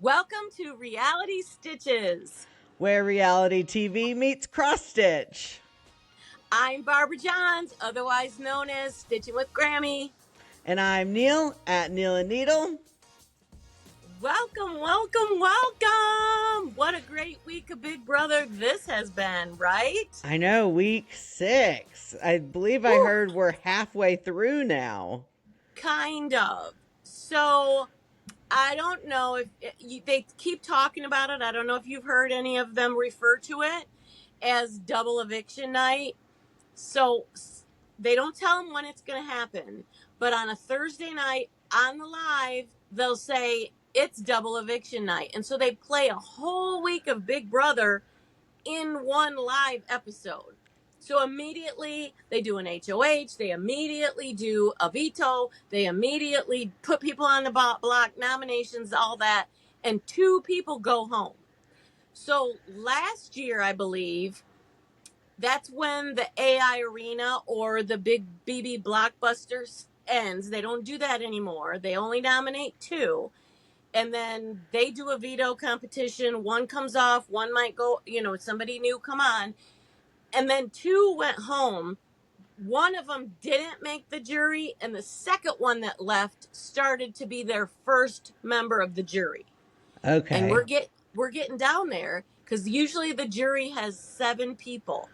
Welcome to Reality Stitches. Where reality TV meets cross stitch. I'm Barbara Johns, otherwise known as Stitching with Grammy. And I'm Neil at Neil and Needle. Welcome, welcome, welcome. What a great week of Big Brother this has been, right? I know, week 6. I believe I Whew, heard we're halfway through now. kind of. So, I don't know if they keep talking about it. I don't know if you've heard any of them refer to it as double eviction night. So they don't tell them when it's going to happen, but on a Thursday night on the live, they'll say it's double eviction night. And so they play a whole week of Big Brother in one live episode. So immediately they do an HOH, they immediately do a veto, they immediately put people on the block, nominations, all that, and 2 people go home. So last year, I believe, that's when the AI arena or the big BB blockbuster ends. They don't do that anymore. They only nominate 2. And then they do a veto competition. One comes off, one might go, somebody new come on. And then 2 went home. One of them didn't make the jury, and the second one that left started to be their first member of the jury. Okay. And we're getting down there because usually the jury has 7 people.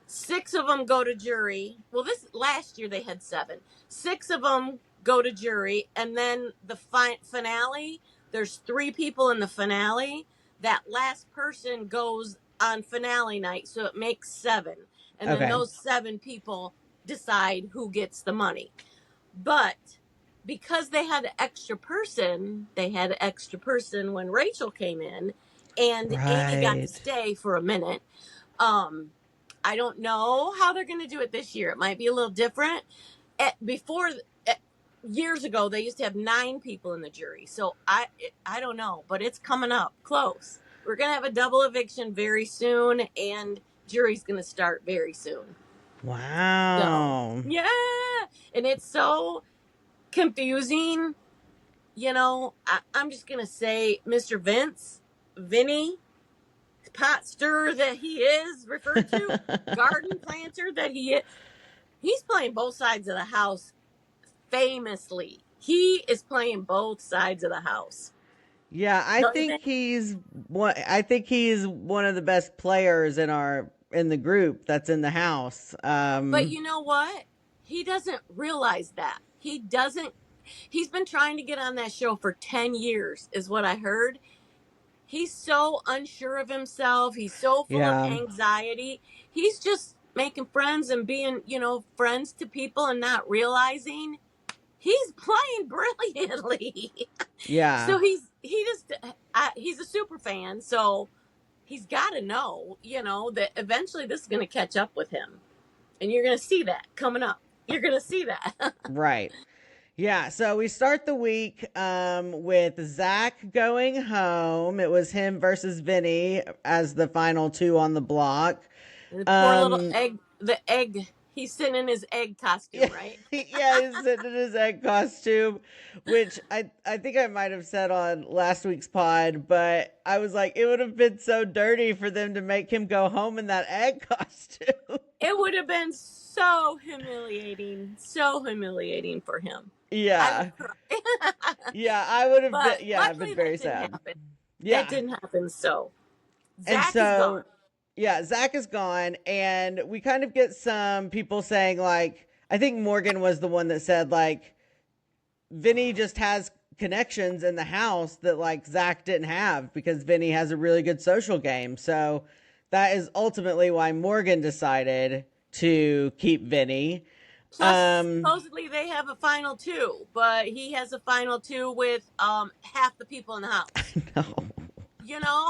6 of them go to jury. Well, this last year they had 7. 6 of them go to jury, and then the finale. There's 3 people in the finale. That last person goes on finale night, so it makes 7, and then those 7 people decide who gets the money. But because they had an extra person, when Rachel came in, and Amy got to stay for a minute. I don't know how they're going to do it this year. It might be a little different. Years ago, they used to have 9 people in the jury. So I don't know, but it's coming up close. We're going to have a double eviction very soon, and jury's going to start very soon. Wow. So, yeah. And it's so confusing. I'm just going to say Mr. Vinny, pot stirrer that he is referred to, garden planter that he is. He's playing both sides of the house famously. He is playing both sides of the house. Yeah, I think he's one of the best players in the group that's in the house. But you know what? He doesn't realize that. He's been trying to get on that show for 10 years, is what I heard. He's so unsure of himself. He's so full of anxiety. He's just making friends and being, friends to people and not realizing he's playing brilliantly. Yeah. So he's a super fan. So he's got to know, that eventually this is going to catch up with him. And you're going to see that coming up. You're going to see that. Right. Yeah, so we start the week with Zach going home. It was him versus Vinny as the final 2 on the block. The poor little egg. He's sitting in his egg costume, right? Yeah, he's sitting in his egg costume, which I think I might have said on last week's pod, but I was like, it would have been so dirty for them to make him go home in that egg costume. It would have been so humiliating for him. Yeah. Yeah, I would have been, I've been very sad. Yeah. That didn't happen, so. Zach is gone. Yeah, Zach is gone, and we kind of get some people saying, like, I think Morgan was the one that said, like, Vinny just has connections in the house that, like, Zach didn't have because Vinny has a really good social game. So that is ultimately why Morgan decided to keep Vinny. Plus, supposedly they have a final 2, but he has a final 2 with half the people in the house. I know.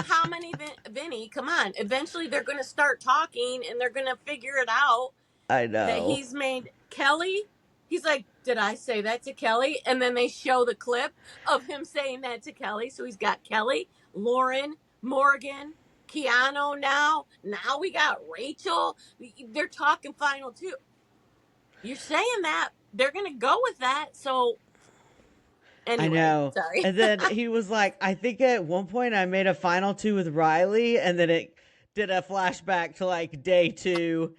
How many Vinny? Come on. Eventually they're going to start talking and they're going to figure it out. I know. That he's made Kelly. He's like, did I say that to Kelly? And then they show the clip of him saying that to Kelly. So he's got Kelly, Lauren, Morgan, Keanu now. Now we got Rachel. They're talking final 2. You're saying that. They're going to go with that. So I Anyway, know. sorry. And then he was like, I think at one point I made a final two with Riley, and then it did a flashback to like day two.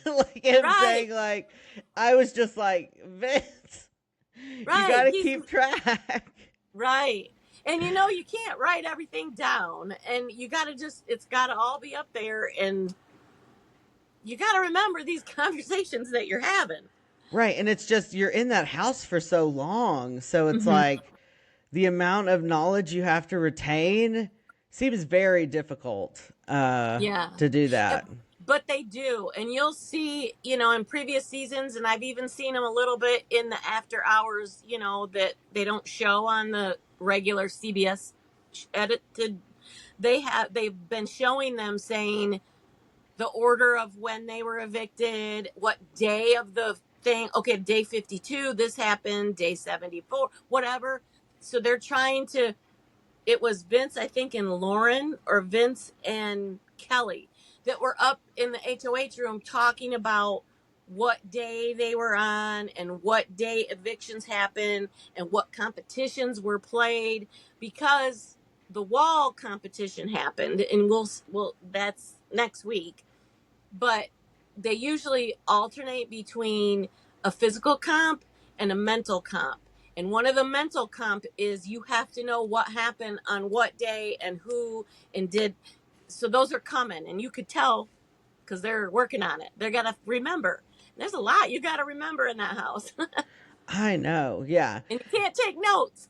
Like him Right, saying, like, I was just like, Vince, you right. gotta He's keep track. right. And you know, you can't write everything down, and you got to just, it's got to all be up there, and you got to remember these conversations that you're having. Right. And it's just, you're in that house for so long. So it's Hmm. like the amount of knowledge you have to retain seems very difficult Yeah. to do And- that. but they do. And you'll see, you know, in previous seasons, and I've even seen them a little bit in the after hours, you know, that they don't show on the regular CBS edited. They've been showing them saying the order of when they were evicted, what day of the thing. Okay, day 52, this happened, day 74, whatever. So they're trying to, it was Vince, I think, and Lauren, or Vince and Kelly, that were up in the HOH room talking about what day they were on and what day evictions happened and what competitions were played, because the wall competition happened, and we'll that's next week. But they usually alternate between a physical comp and a mental comp. And one of the mental comp is you have to know what happened on what day and who and did. So those are coming, and you could tell because they're working on it. They're gonna remember. There's a lot you got to remember in that house, I know. Yeah. and you can't take notes.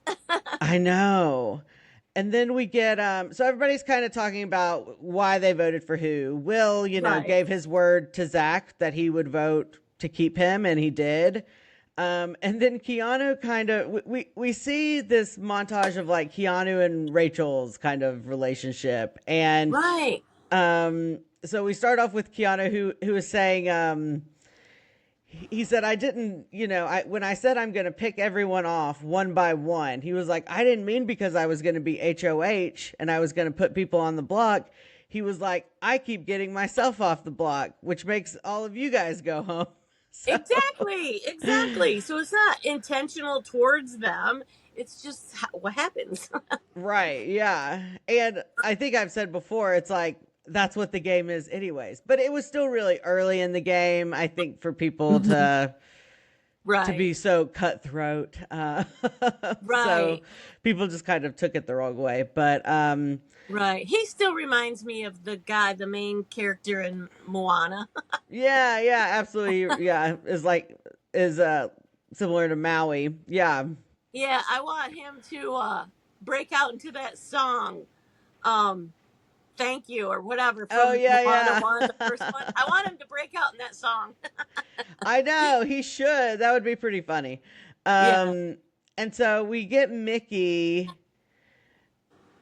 I know. And then we get so everybody's kind of talking about why they voted for who. Will, Right, gave his word to Zach that he would vote to keep him, and he did. And then Keanu kind of we see this montage of like Keanu and Rachel's kind of relationship. And right. so we start off with Keanu who is saying he said, I didn't, when I said I'm going to pick everyone off one by one, he was like, I didn't mean because I was going to be HOH and I was going to put people on the block. He was like, I keep getting myself off the block, which makes all of you guys go home. So, Exactly, exactly. So it's not intentional towards them. It's just what happens. right. Yeah. And I think I've said before, it's like, that's what the game is anyways, but it was still really early in the game. I think for people to Right, be so cutthroat. So right, people just kind of took it the wrong way. But right. He still reminds me of the guy, the main character in Moana. yeah, yeah, absolutely. Yeah, is similar to Maui. Yeah. Yeah, I want him to break out into that song, um, "Thank You" or whatever Oh from Moana yeah, One, the first one. yeah. I want him to break out in that song. I know he should. That would be pretty funny. Yeah, Um, and so we get Mickey.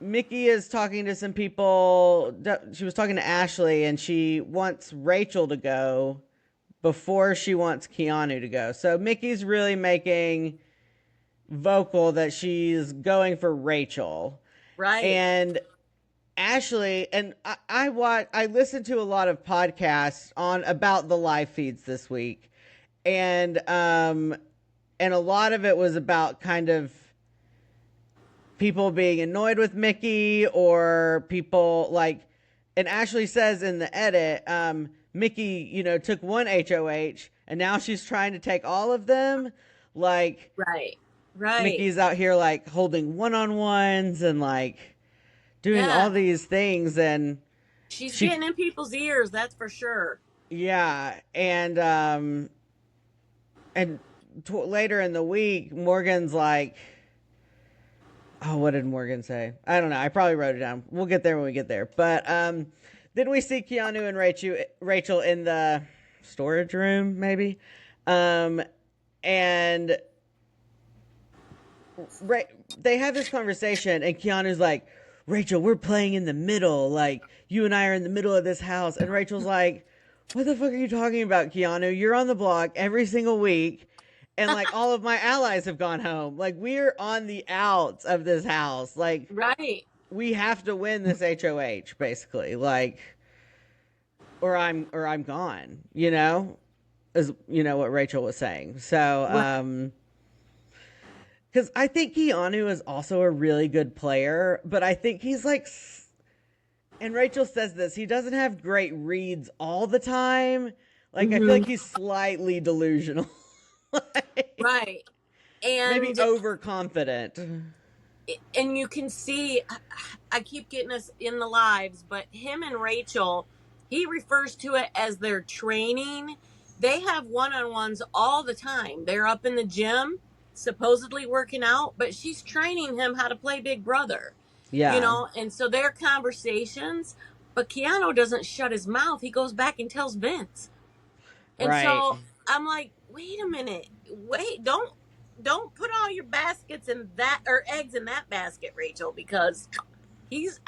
Mickey is talking to some people. She was talking to Ashley, and she wants Rachel to go before she wants Keanu to go. So Mickey's really making vocal that she's going for Rachel. right, And Ashley, and I listened to a lot of podcasts on about the live feeds this week. And a lot of it was about kind of people being annoyed with Mickey, or people like, and Ashley says in the edit, Mickey, took one HOH and now she's trying to take all of them. Like, right, right. Mickey's out here like holding one-on-ones and like doing all Yeah, these things. And she's she, getting in people's ears. That's for sure. yeah. And later in the week, Morgan's like, oh, what did Morgan say? I don't know. I probably wrote it down. We'll get there when we get there. But then we see Keanu and Rachel in the storage room, maybe. And they have this conversation, and Keanu's like, Rachel, we're playing in the middle. Like, you and I are in the middle of this house. And Rachel's like, what the fuck are you talking about, Keanu? You're on the block every single week. And like all of my allies have gone home. Like, we're on the outs of this house. Like, Right. we have to win this HOH, basically. Like, or I'm gone, is what Rachel was saying. So, Right. because I think Keanu is also a really good player, but I think he's like, and Rachel says this, he doesn't have great reads all the time. Like, I feel like Hmm. he's slightly delusional. Like, Right. maybe And overconfident. you can see, I keep getting us in the lives, but him and Rachel, he refers to it as their training. They have one-on-ones all the time. They're up in the gym supposedly working out, but she's training him how to play Big Brother, Yeah, and so their conversations, but Keanu doesn't shut his mouth. He goes back and tells Vince. And right. so I'm like, wait a minute, wait, don't put all your baskets in that, or eggs in that basket, Rachel, because he's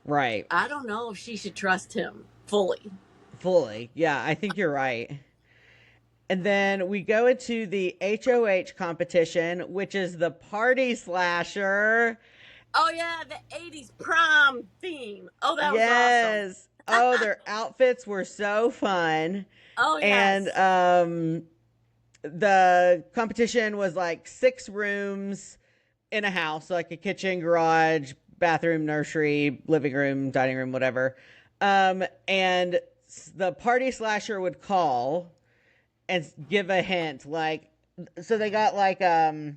Right. I don't know if she should trust him fully. Fully. Yeah, I think you're right. And then we go into the HOH competition, which is the Party Slasher. Oh yeah, the '80s prom theme. Oh, that was awesome. Yes. Oh, their outfits were so fun. Oh And yes. the competition was like 6 rooms in a house, so like a kitchen, garage, bathroom, nursery, living room, dining room, whatever. And the Party Slasher would call and give a hint, like, so they got like 5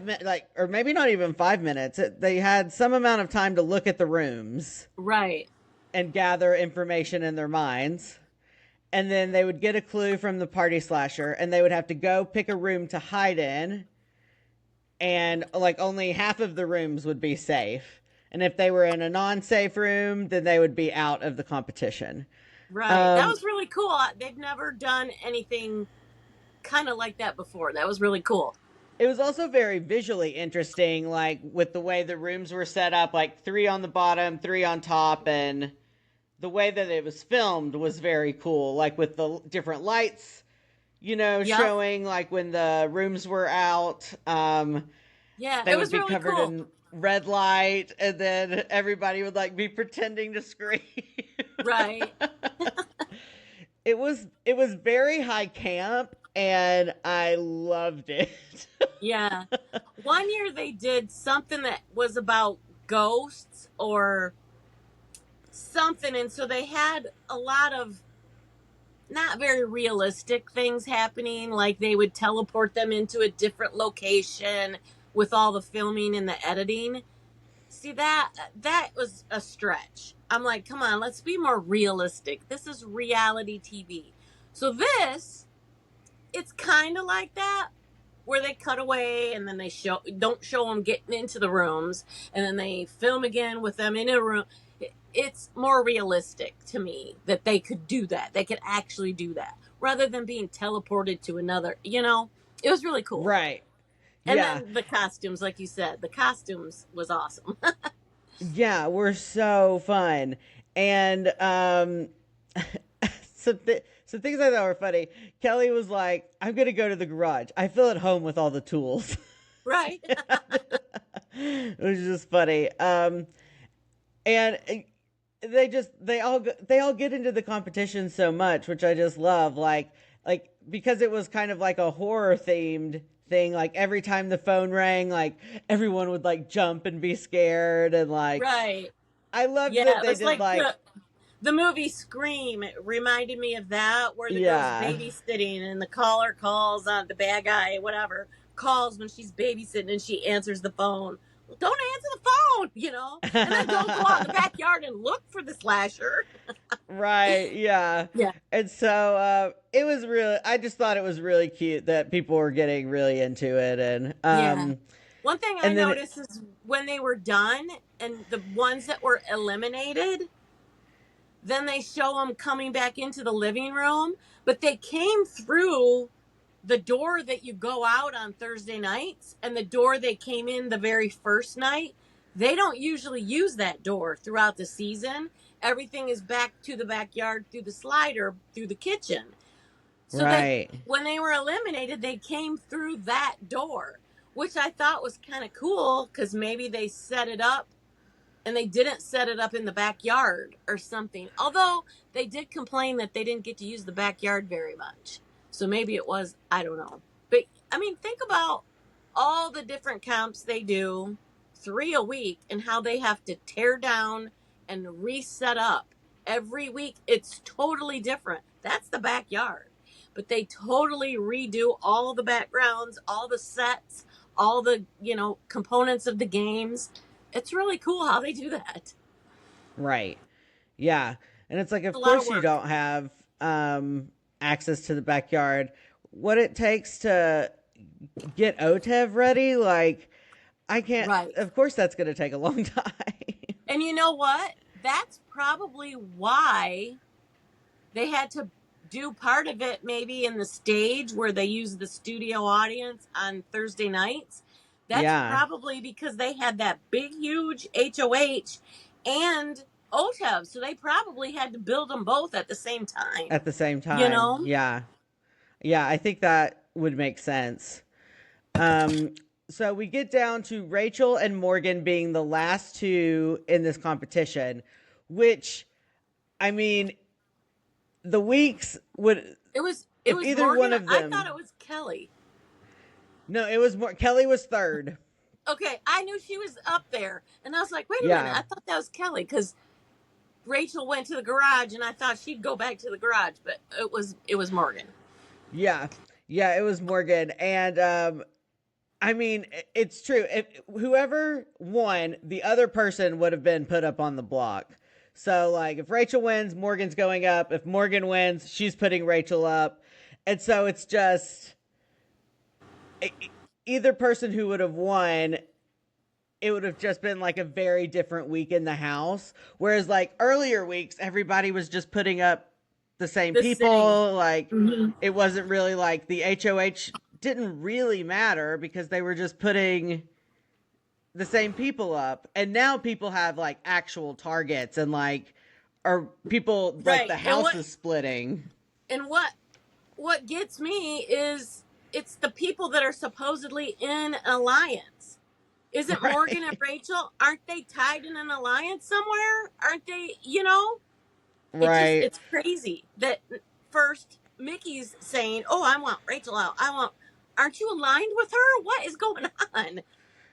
minutes, like, or maybe not even 5 minutes. They had some amount of time to look at the rooms Right. and gather information in their minds. And then they would get a clue from the Party Slasher, and they would have to go pick a room to hide in. And like only half of the rooms would be safe. And if they were in a non-safe room, then they would be out of the competition. Right. That Um, was really cool. They've never done anything kind of like that before. That was really cool. it was also very visually interesting, like with the way the rooms were set up, like 3 on the bottom, 3 on top, and the way that it was filmed was very cool, like with the different lights, Yep. showing like when the rooms were out. Yeah, They it would was be really covered cool. in red light, and then everybody would like be pretending to scream. Right. It was very high camp, and I loved it. Yeah. One year they did something that was about ghosts or something, and so they had a lot of not very realistic things happening, like they would teleport them into a different location with all the filming and the editing. See, that was a stretch. I'm like, come on, let's be more realistic. This is reality TV. So this, it's kind of like that, where they cut away and then they don't show them getting into the rooms, and then they film again with them in a room. It's more realistic to me that they could do that. They could actually do that rather than being teleported to another. It was really cool. Right. And Yeah. then the costumes, like you said, the costumes was awesome. Yeah, we're so fun. And some things I thought were funny. Kelly was like, I'm going to go to the garage. I feel at home with all the tools. Right. It was just funny. And they all get into the competition so much, which I just love. Like because it was kind of like a horror themed thing. Like every time the phone rang, like everyone would like jump and be scared, and like Right. I loved Yeah, that it they was did like like the movie Scream. It reminded me of that, where the girl's yeah. babysitting and the caller calls on the bad guy, whatever, calls when she's babysitting and she answers the phone. Well, don't answer the phone. And then don't go out in the backyard and look for the slasher. Right, yeah. Yeah. And so it was really, I just thought it was really cute that people were getting really into it. And Yeah. One thing I and then it, noticed is when they were done and the ones that were eliminated, then they show them coming back into the living room, but they came through the door that you go out on Thursday nights and the door they came in the very first night. They don't usually use that door throughout the season. Everything is back to the backyard through the slider through the kitchen. So right. when they were eliminated, they came through that door, which I thought was kind of cool because maybe they set it up and they didn't set it up in the backyard or something. Although they did complain that they didn't get to use the backyard very much. So maybe it was, I don't know. But I mean, think about all the different camps they do, 3 a week, and how they have to tear down and reset up every week. It's totally different. That's the backyard. But they totally redo all the backgrounds, all the sets, all the, components of the games. It's really cool how they do that. Right. Yeah. And it's like, A of lot of course you work. don't have access to the backyard. What it takes to get OTEV ready, like, I can't, Right. of course that's going to take a long time. And you know what? That's probably why they had to do part of it maybe in the stage where they use the studio audience on Thursday nights. That's Yeah. probably because they had that big, huge HOH and OTEV. So they probably had to build them both at the same time, At the same you time. know? Yeah. Yeah. I think that would make sense. Um, so we get down to Rachel and Morgan being the last two in this competition, which, I mean, the weeks would, It if was either Morgan. one of I thought them, it was Kelly. no, it was more, Kelly was third. Okay, I knew she was up there. And I was like, wait a minute, Yeah. I thought that was Kelly because Rachel went to the garage and I thought she'd go back to the garage, but it was Morgan. Yeah. Yeah. It was Morgan. And, I mean, it's true. If whoever won, the other person would have been put up on the block. So, like, if Rachel wins, Morgan's going up. If Morgan wins, she's putting Rachel up. And so it's just either person who would have won, it would have just been like a very different week in the house. Whereas, like, earlier weeks, everybody was just putting up the same The sitting. people. Like, Mhm. it wasn't really like the HOH didn't really matter because they were just putting the same people up. And now people have like actual targets and like, or people like Right. the house is splitting. And what gets me is it's the people that are supposedly in an alliance. Isn't Morgan and Right. Rachel, aren't they tied in an alliance somewhere? Aren't they, Right. it's crazy that first Mickey's saying, "Oh, I want Rachel out. Aren't you aligned with her? What is going on?"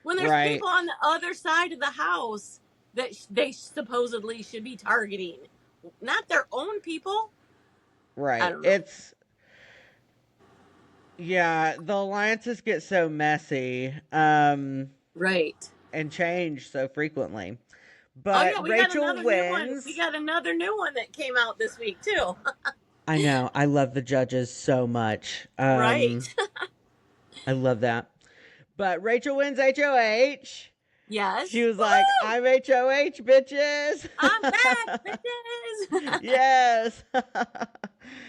When there's Right. people on the other side of the house that they supposedly should be targeting, not their own people. I Right. don't know. It's, yeah, the alliances get so messy Right. and change so frequently. Oh But yeah, we got Rachel another new one. We wins. got another new one that came out this week too. I know. I love the judges so much. Right. I love that. But Rachel wins HOH. She Yes. was like, Woohoo! I'm HOH, bitches. I'm back, bitches. Yes.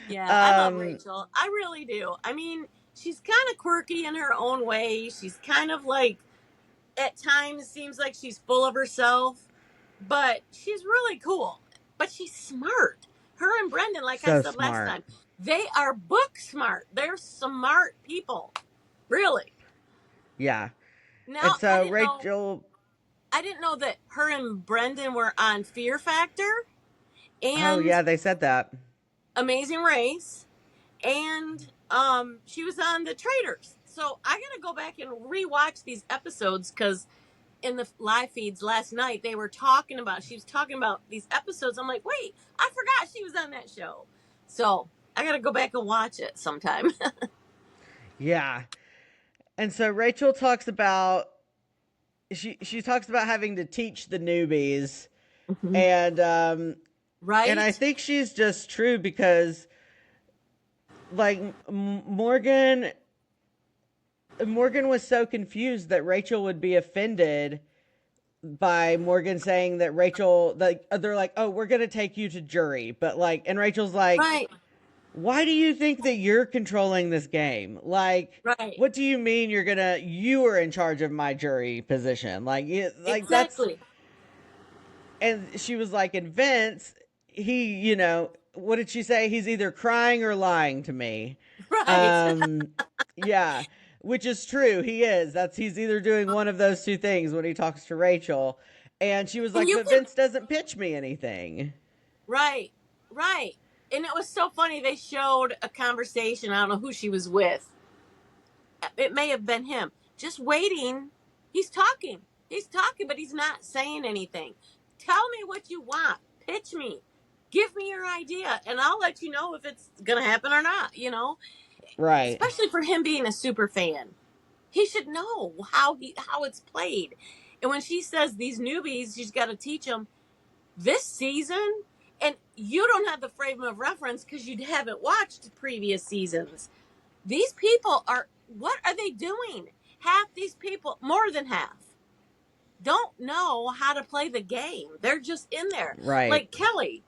Yeah, I love um, Rachel. I really do. I mean, she's kind of quirky in her own way. She's kind of like, at times, seems like she's full of herself, but she's really cool. But she's smart. Her and Brendan, like I so said last smart. time, they are book smart. They're smart people. Really. Yeah. And Now, so Rachel, I didn't know that her and Brendan were on Fear Factor oh, and yeah, they said that. Amazing Race, and she was on The Traitors. So I gotta go back and rewatch these episodes because in the live feeds last night she was talking about these episodes. I'm like, wait, I forgot she was on that show. So I gotta go back and watch it sometime. Yeah. And so Rachel talks about, she talks about having to teach the newbies. And and I Right? think she's just true because like Morgan was so confused that Rachel would be offended by Morgan saying that Rachel, like, they're like, oh, we're gonna take you to jury, but like, and Rachel's like, Right. why do you think that you're controlling this game? Like, Right. what do you mean you are in charge of my jury position? Like that's, Exactly. and she was like, and Vince, what did she say? He's either crying or lying to me. Right. Um, yeah, which is true. He is. He's either doing one of those two things when he talks to Rachel. And she was And like, you but can Vince doesn't pitch me anything. Right, right. And it was so funny. They showed a conversation. I don't know who she was with, It may have been him. Just waiting. He's talking. He's talking, but he's not saying anything. Tell me what you want. Pitch me. Give me your idea, and I'll let you know if it's going to happen or not, you know? Right. Especially for him being a super fan. He should know how it's played. And when she says these newbies, she's got to teach them this season, and you don't have the frame of reference because you haven't watched previous seasons. These people are, what are they doing? Half these people, more than half, don't know how to play the game. They're just in there. Right. Like Kelly,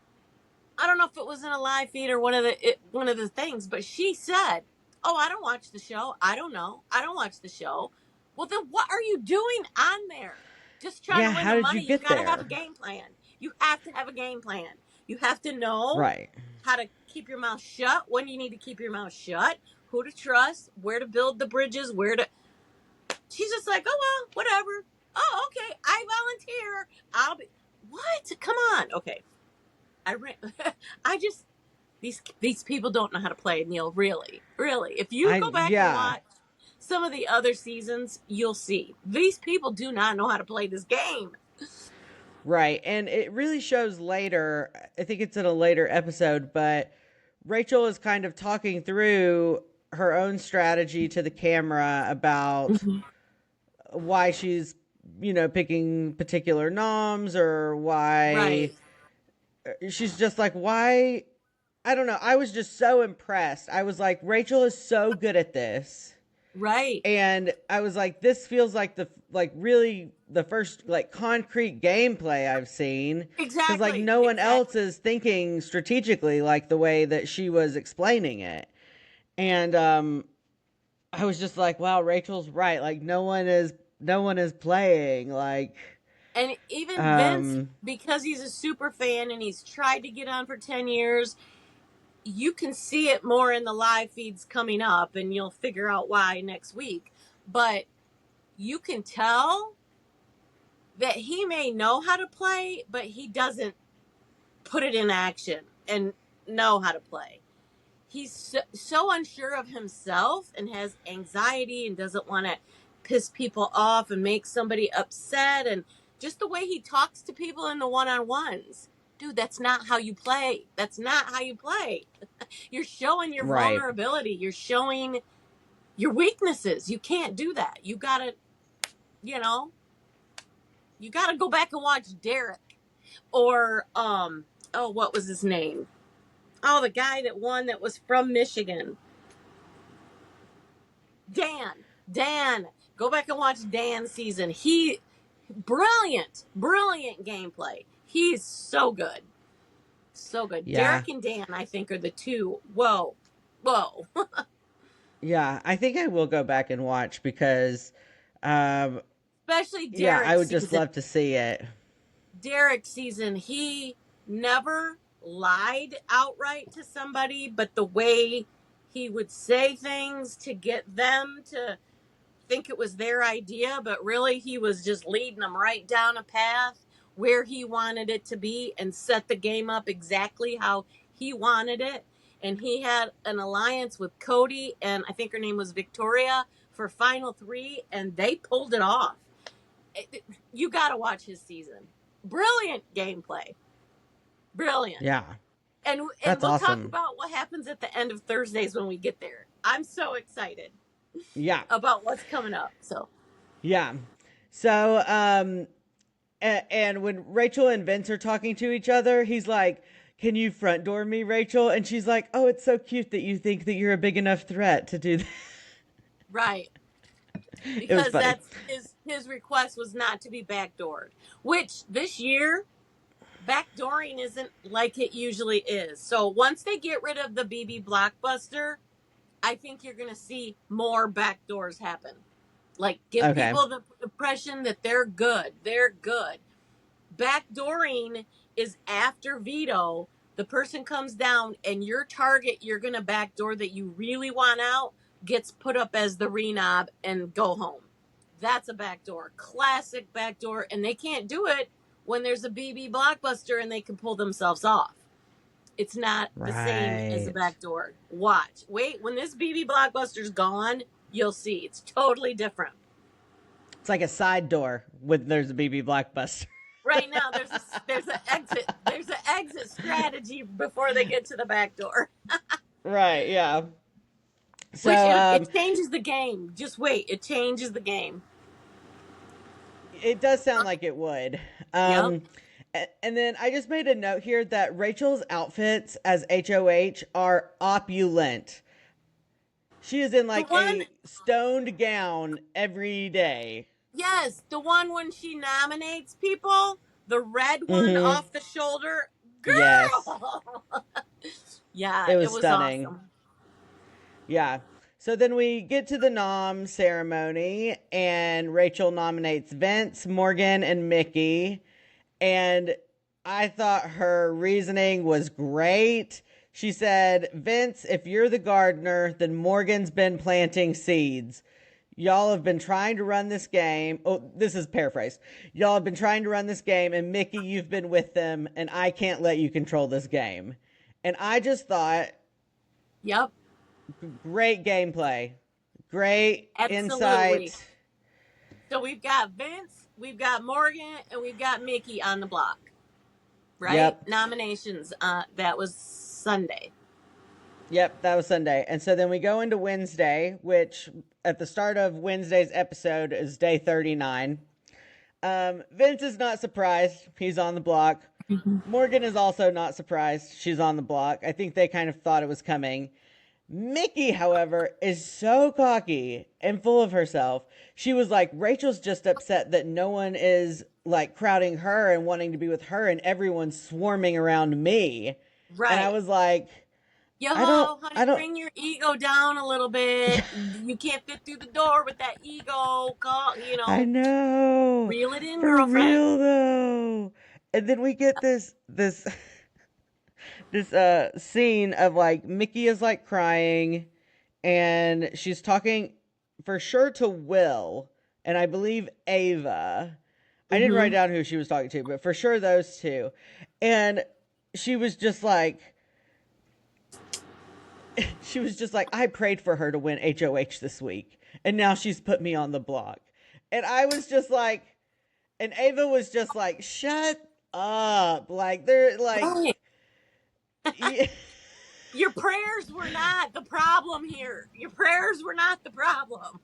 I don't know if it was in a live feed or one of the things, but she said, "Oh, I don't watch the show. I don't know. I don't watch the show." Well, then what are you doing on there? Just trying Yeah, to win how the did you money. You get got to have there? a game plan. You have to have a game plan. You have to know Right. how to keep your mouth shut, when you need to keep your mouth shut, who to trust, where to build the bridges, where to. She's just like, "Oh well, whatever. Oh, okay. I volunteer. I'll be." What? Come on. Okay. I ran. I just, these people don't know how to play, Neil. Really, really. If you go back and Yeah. watch some of the other seasons, you'll see these people do not know how to play this game. Right. And it really shows later. I think it's in a later episode, but Rachel is kind of talking through her own strategy to the camera about Mhm. why she's, picking particular noms, or why Right, she's just like, why? I don't know. I was just so impressed. I was like, Rachel is so good at this. right, And I was like, this feels like really the first like concrete gameplay I've seen, because like exactly, no one else exactly. is thinking strategically like the way that she was explaining it. And I was just like, wow, Rachel's right. Like no one is playing like And even Vince, um because he's a super fan and he's tried to get on for 10 years, you can see it more in the live feeds coming up, and you'll figure out why next week. But you can tell that he may know how to play, but he doesn't put it in action and know how to play. He's so unsure of himself and has anxiety and doesn't want to piss people off and make somebody upset. And just the way he talks to people in the one-on-ones. Dude, that's not how you play. That's not how you play. You're showing your right. vulnerability. You're showing your weaknesses. You can't do that. You gotta, you know, you gotta go back and watch Derek or oh, what was his name? Oh, the guy that won that was from Michigan. Dan. Go back and watch Dan's season. He brilliant gameplay. He's so good. So good. Yeah. Derek and Dan, I think, are the two. Whoa. Whoa. Yeah, I think I will go back and watch because um Especially yeah, I Derek's would just season. love to see it. Derek's season, he never lied outright to somebody, but the way he would say things to get them to think it was their idea, but really he was just leading them right down a path where he wanted it to be and set the game up exactly how he wanted it. And he had an alliance with Cody and I think her name was Victoria for Final Three, and they pulled it off. You got to watch his season. Brilliant gameplay. Brilliant. Yeah. And That's we'll talk awesome. about what happens at the end of Thursdays when we get there. I'm so excited Yeah. about what's coming up. So Yeah. So and when Rachel and Vince are talking to each other, he's like, "Can you front door me, Rachel?" And she's like, "Oh, it's so cute that you think that you're a big enough threat to do that." right, It was because funny. that's his request was not to be backdoored, which this year backdooring isn't like it usually is. So once they get rid of the BB blockbuster, I think you're going to see more backdoors happen. Like give Okay. people the impression that they're good. They're good. Backdooring is after veto. The person comes down and your target you're going to backdoor that you really want out gets put up as the renob and go home. That's a backdoor. Classic backdoor. And they can't do it when there's a BB blockbuster and they can pull themselves off. It's not the same as a Right. backdoor. Watch. Wait, when this BB blockbuster's gone, you'll see it's totally different. It's like a side door with there's a BB Blockbuster. Right now, there's an exit strategy before they get to the back door. Right, yeah. So Which it changes the game. Just wait, it changes the game. it does sound like it would. Yep. And then I just made a note here that Rachel's outfits as HOH are opulent. She is in The like one, a stoned gown every day. yes, the one when she nominates people, the red one Mm-hmm. off the shoulder, Yes. girl. Yeah, It it was was stunning. awesome. Yeah. So then we get to the nom ceremony, and Rachel nominates Vince, Morgan, and Mickey. And I thought her reasoning was great. She said, Vince, if you're the gardener, then Morgan's been planting seeds. Y'all have been trying to run this game. Oh, this is paraphrased. Y'all have been trying to run this game, and Mickey, you've been with them, and I can't let you control this game. And I just thought, Yep, great gameplay, great absolutely. insight. So we've got Vince, we've got Morgan, and we've got Mickey on the block, right? Yep. Nominations. That was Sunday. Yep, that was Sunday. And so then we go into Wednesday, which at the start of Wednesday's episode is day 39. Vince is not surprised. He's on the block. Morgan is also not surprised. She's on the block. I think they kind of thought it was coming. Mickey, however, is so cocky and full of herself. She was like, Rachel's just upset that no one is like crowding her and wanting to be with her and everyone's swarming around me. And I Right. was like, Yo, honey, I don't, bring your ego down a little bit. You can't fit through the door with that ego. Call, I know. reel it in, For girlfriend. real though. And then we get this scene of like Mickey is like crying and she's talking for sure to Will and I believe Ava. I didn't write Mm-hmm. down who she was talking to, but for sure those two. And she was just like I prayed for her to win HOH this week and now she's put me on the block. And I was just like, and Ava was just like, shut up. Like they're like Right. yeah. Your prayers were not the problem here. Your prayers were not the problem.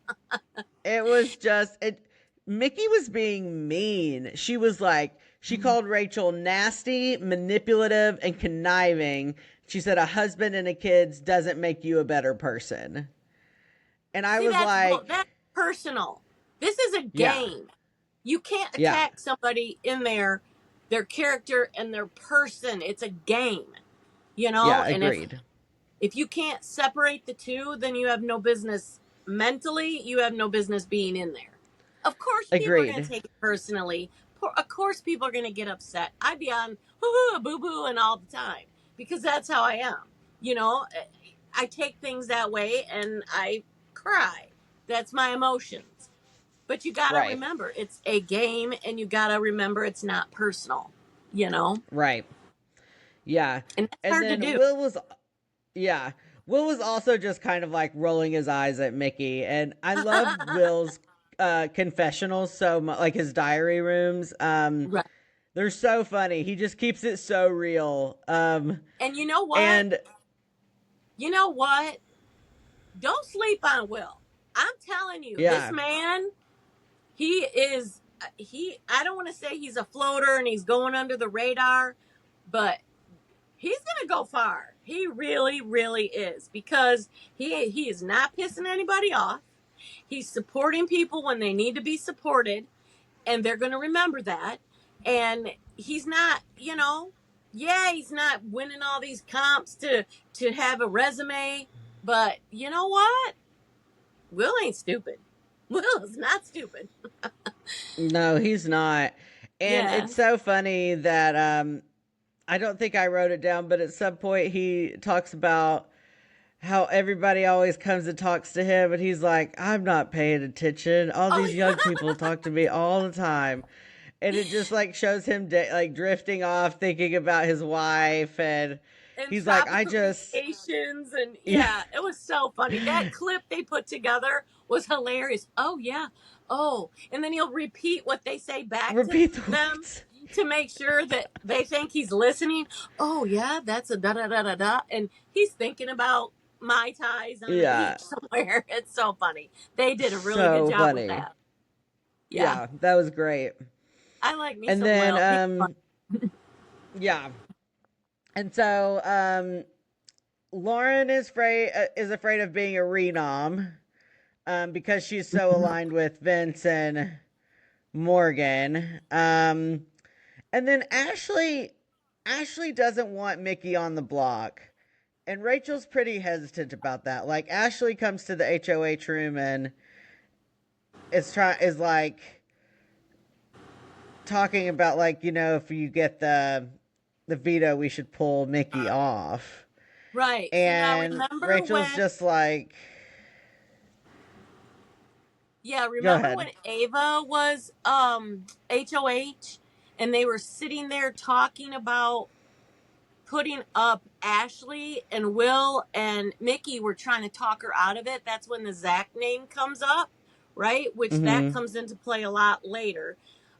It was just it. Mickey was being mean. She was like, she called Rachel nasty, manipulative, and conniving. She said a husband and a kids doesn't make you a better person. And I See, was like, that's personal. This is a yeah, game. You can't yeah, attack somebody in their character and their person. It's a game, yeah, And agreed, if you can't separate the two, then you have no business mentally. You have no business being in there. Of course, people are going to agreed, take it personally. Of course, people are going to get upset. I'd be on hoo boo boo and all the time because that's how I am. You know, I take things that way and I cry. That's my emotions. But you got to right, remember, it's a game and you got to remember it's not personal, you know? right, yeah. And that's And hard to then do. Yeah, Will was also just kind of like rolling his eyes at Mickey, and I love Will's confessionals so much, like his diary rooms. Right. They're so funny. He just keeps it so real. And you know what? And You know what? Don't sleep on Will. I'm telling you, this yeah, man, I don't want to say he's a floater and he's going under the radar, but he's going to go far. He really, really is because he is not pissing anybody off. He's supporting people when they need to be supported, and they're going to remember that. And he's not, yeah, he's not winning all these comps to have a resume, but you know what? Will ain't stupid. Will is not stupid. no, he's not. And Yeah. it's so funny that I don't think I wrote it down, but at some point he talks about how everybody always comes and talks to him and he's like, I'm not paying attention. All Oh, these young people talk to me all the time. And it just like shows him like drifting off thinking about his wife and and He's like, I tropical just, vacations, and yeah, yeah, it was so funny. That clip they put together was hilarious. Oh yeah, oh, and then he'll repeat what they say back to repeat the them words. to make sure that they think he's listening. Oh yeah, that's a da da da da da, and he's thinking about Mai Tais on the Yeah, beach somewhere. It's so funny. They did a really good so job with funny. that. Yeah, Yeah, that was great. I like me And some then, Will. He's fun. yeah. And so, Lauren is afraid of being a renom, because she's so aligned with Vince and Morgan. And then Ashley doesn't want Mickey on the block. And Rachel's pretty hesitant about that. Like Ashley comes to the HOH room and is like talking about, like, if you get the veto, we should pull Mickey off. Right. So now And remember Rachel's when just like, Yeah, go remember when ahead. Ava was HOH and they were sitting there talking about putting up Ashley, and Will and Mickey were trying to talk her out of it. That's when the Zach name comes up, right? Which that Mm-hmm. comes into play a lot later.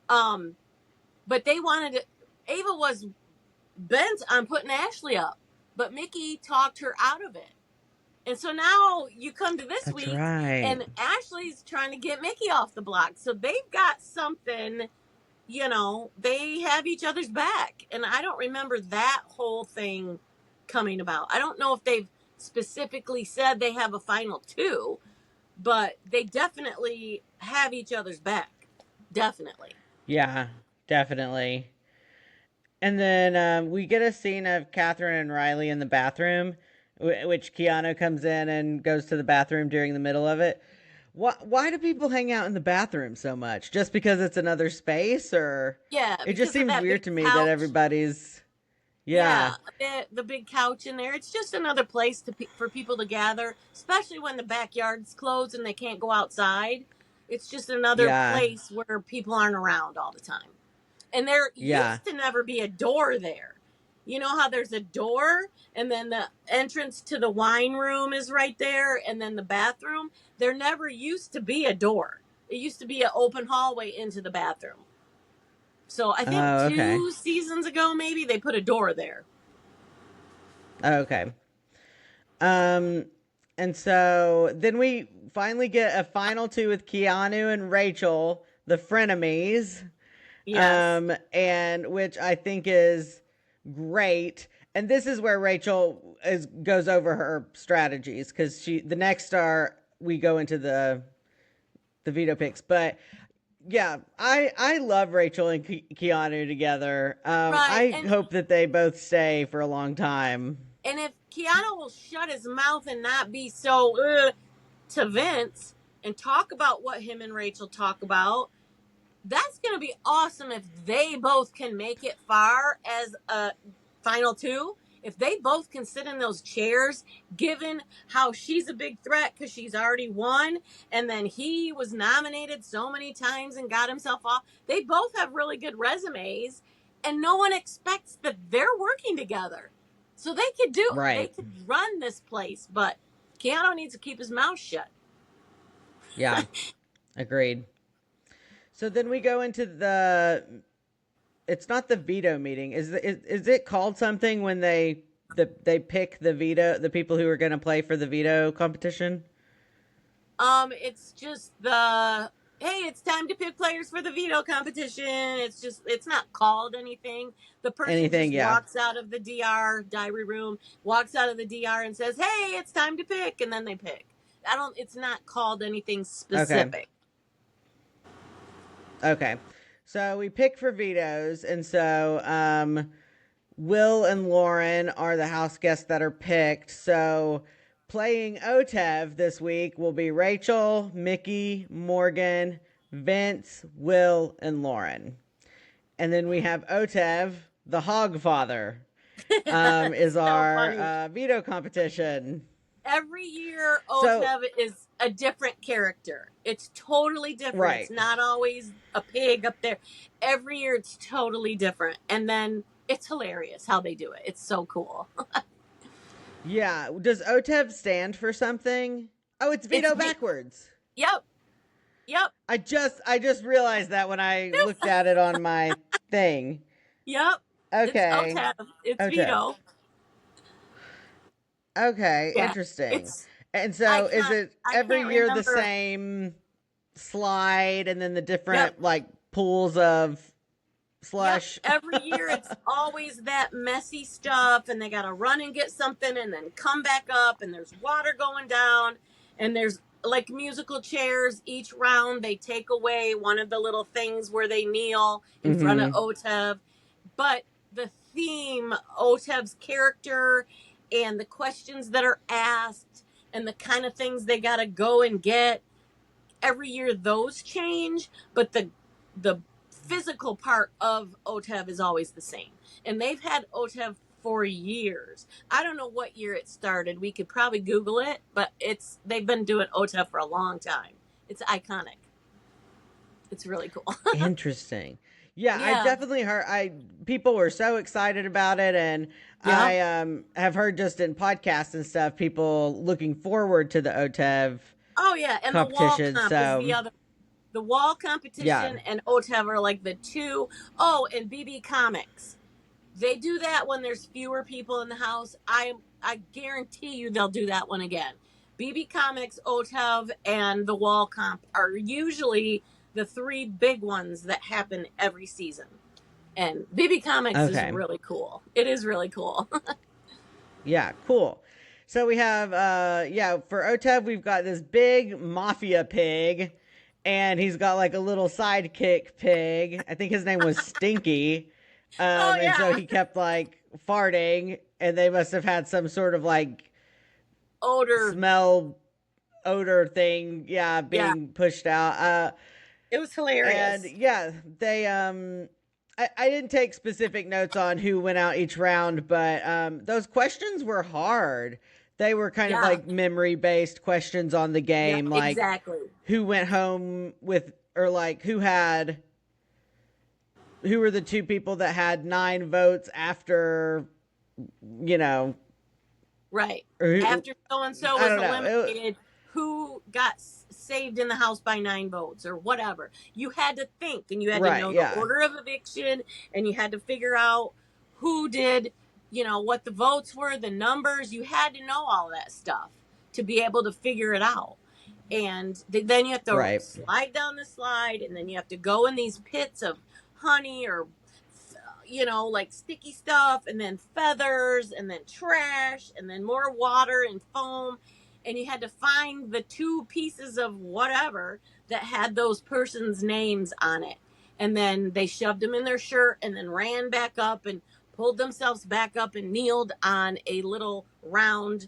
Um but they wanted to, Ava was bent on putting Ashley up, but Mickey talked her out of it. And so now you come to this That's week right. and Ashley's trying to get Mickey off the block. So they've got something, they have each other's back. And I don't remember that whole thing coming about. I don't know if they've specifically said they have a final two, but they definitely have each other's back. Definitely. Yeah, definitely. And then we get a scene of Catherine and Riley in the bathroom, which Keanu comes in and goes to the bathroom during the middle of it. Why do people hang out in the bathroom so much? Just because it's another space, or Yeah, it just because of seems that big weird to me that couch. everybody's, Yeah, yeah, the big couch in there. It's just another place for people to gather, especially when the backyard's closed and they can't go outside. It's just another yeah, place where people aren't around all the time. And there yeah. used to never be a door there. You know how there's a door and then the entrance to the wine room is right there and then the bathroom? There never used to be a door. It used to be an open hallway into the bathroom. So I think Oh, okay, 2 seasons ago, maybe they put a door there. okay. Um, and so then we finally get a final two with Keanu and Rachel, the frenemies. Yes. And which I think is great. And this is where Rachel goes over her strategies, because the next star we go into the veto picks, but yeah, I love Rachel and Keanu together. Right. I hope that they both stay for a long time. And if Keanu will shut his mouth and not be so to Vince and talk about what him and Rachel talk about, that's going to be awesome if they both can make it far as a final two. If they both can sit in those chairs, given how she's a big threat because she's already won, and then he was nominated so many times and got himself off, they both have really good resumes, and no one expects that they're working together. So they Right. could run this place, but Keanu needs to keep his mouth shut. Yeah. Agreed. So then we go into it's not the veto meeting. Is it called something when they pick the people who are going to play for the veto competition? It's just the hey, it's time to pick players for the veto competition. It's not called anything. The person Anything? just Yeah. walks out of the DR diary room, walks out of the DR and says, "Hey, it's time to pick," and then they pick. I don't. It's not called anything Okay. specific. Okay. So we pick for vetoes, and so Will and Lauren are the house guests that are picked. So playing OTEV this week will be Rachel, Mickey, Morgan, Vince, Will, and Lauren. And then we have OTEV, the Hog Father, is It's so our funny. veto competition. Every year, So, OTEV is a different character. It's totally different. It's right. not always a pig up there. Every year, it's totally different. And then It's hilarious how they do it. It's so cool. Yeah. Does OTEV stand for something? Oh, it's It's veto backwards. yep, yep, I just realized that when I looked at it on my thing. yep. It's Okay. OTEV. It's OTEV. veto. Okay, Yeah, interesting. it's And I so is can't it I every can't year the remember. same slide and then the Yep, different like pools of yep. slush? Every year it's always that messy stuff, and they gotta run and get something, and then come back up, and there's water going down, and there's like musical chairs each round. They take away one of the little things where they kneel in front of Mm-hmm. OTEV, but the theme, OTEV's character, and the questions that are asked, and the kind of things they gotta go and get every year, those change, but the physical part of OTEV is always the same. And they've had OTEV for years. I don't know what year it started. We could probably Google it, but they've been doing OTEV for a long time. It's iconic. It's really cool. Interesting. Yeah, I've Yeah. definitely heard people were so excited about it, and Yeah. I have heard just in podcasts and stuff people looking forward to the OTEV Oh yeah, and the wall competition. comp is the So other. The wall yeah. competition and OTEV are like the two. Oh, and BB Comics. They do that when there's fewer people in the house. I guarantee you they'll do that one again. BB Comics, OTEV, and the Wall Comp are usually the three big ones that happen every season. And BB Comics is Okay. really cool. It is really cool. Yeah, cool. So we have yeah, for OTEV we've got this big mafia pig, and he's got like a little sidekick pig. I think his name was Stinky. Oh And so yeah, he kept like farting, and they must have had some sort of like odor. smell odor thing, yeah, Yeah, being pushed out. it was And hilarious. yeah, they I didn't take specific notes on who went out each round, but those questions were hard. They were kind of Yeah, like memory based questions on the yeah, game, like exactly. who went home with, or like who were the two people that had 9 votes after, you know, Right. or who, After so and so I was don't know. eliminated, who got saved in the house by 9 votes or whatever. You had to think, and you had to Right, know the yeah. order of eviction, and you had to figure out who did, what the votes were, the numbers. You had to know all that stuff to be able to figure it out. And then you have to Right. slide down the slide, and then you have to go in these pits of honey or like sticky stuff, and then feathers, and then trash, and then more water and foam. And you had to find the two pieces of whatever that had those persons' names on it. And then they shoved them in their shirt and then ran back up and pulled themselves back up and kneeled on a little round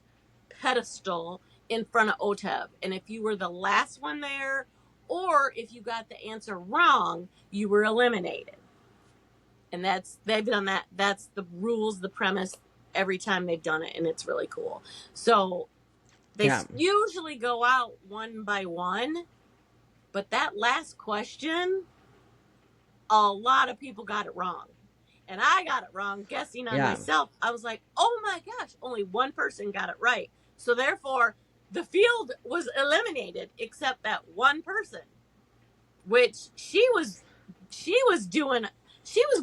pedestal in front of OTEV. And if you were the last one there, or if you got the answer wrong, you were eliminated. And they've done that. That's the rules, the premise every time they've done it, and it's really cool. So they Yeah. usually go out one by one, but that last question, a lot of people got it wrong. And I got it wrong guessing on Yeah. myself. I was like, oh my gosh, only one person got it right. So therefore, the field was eliminated except that one person, which she was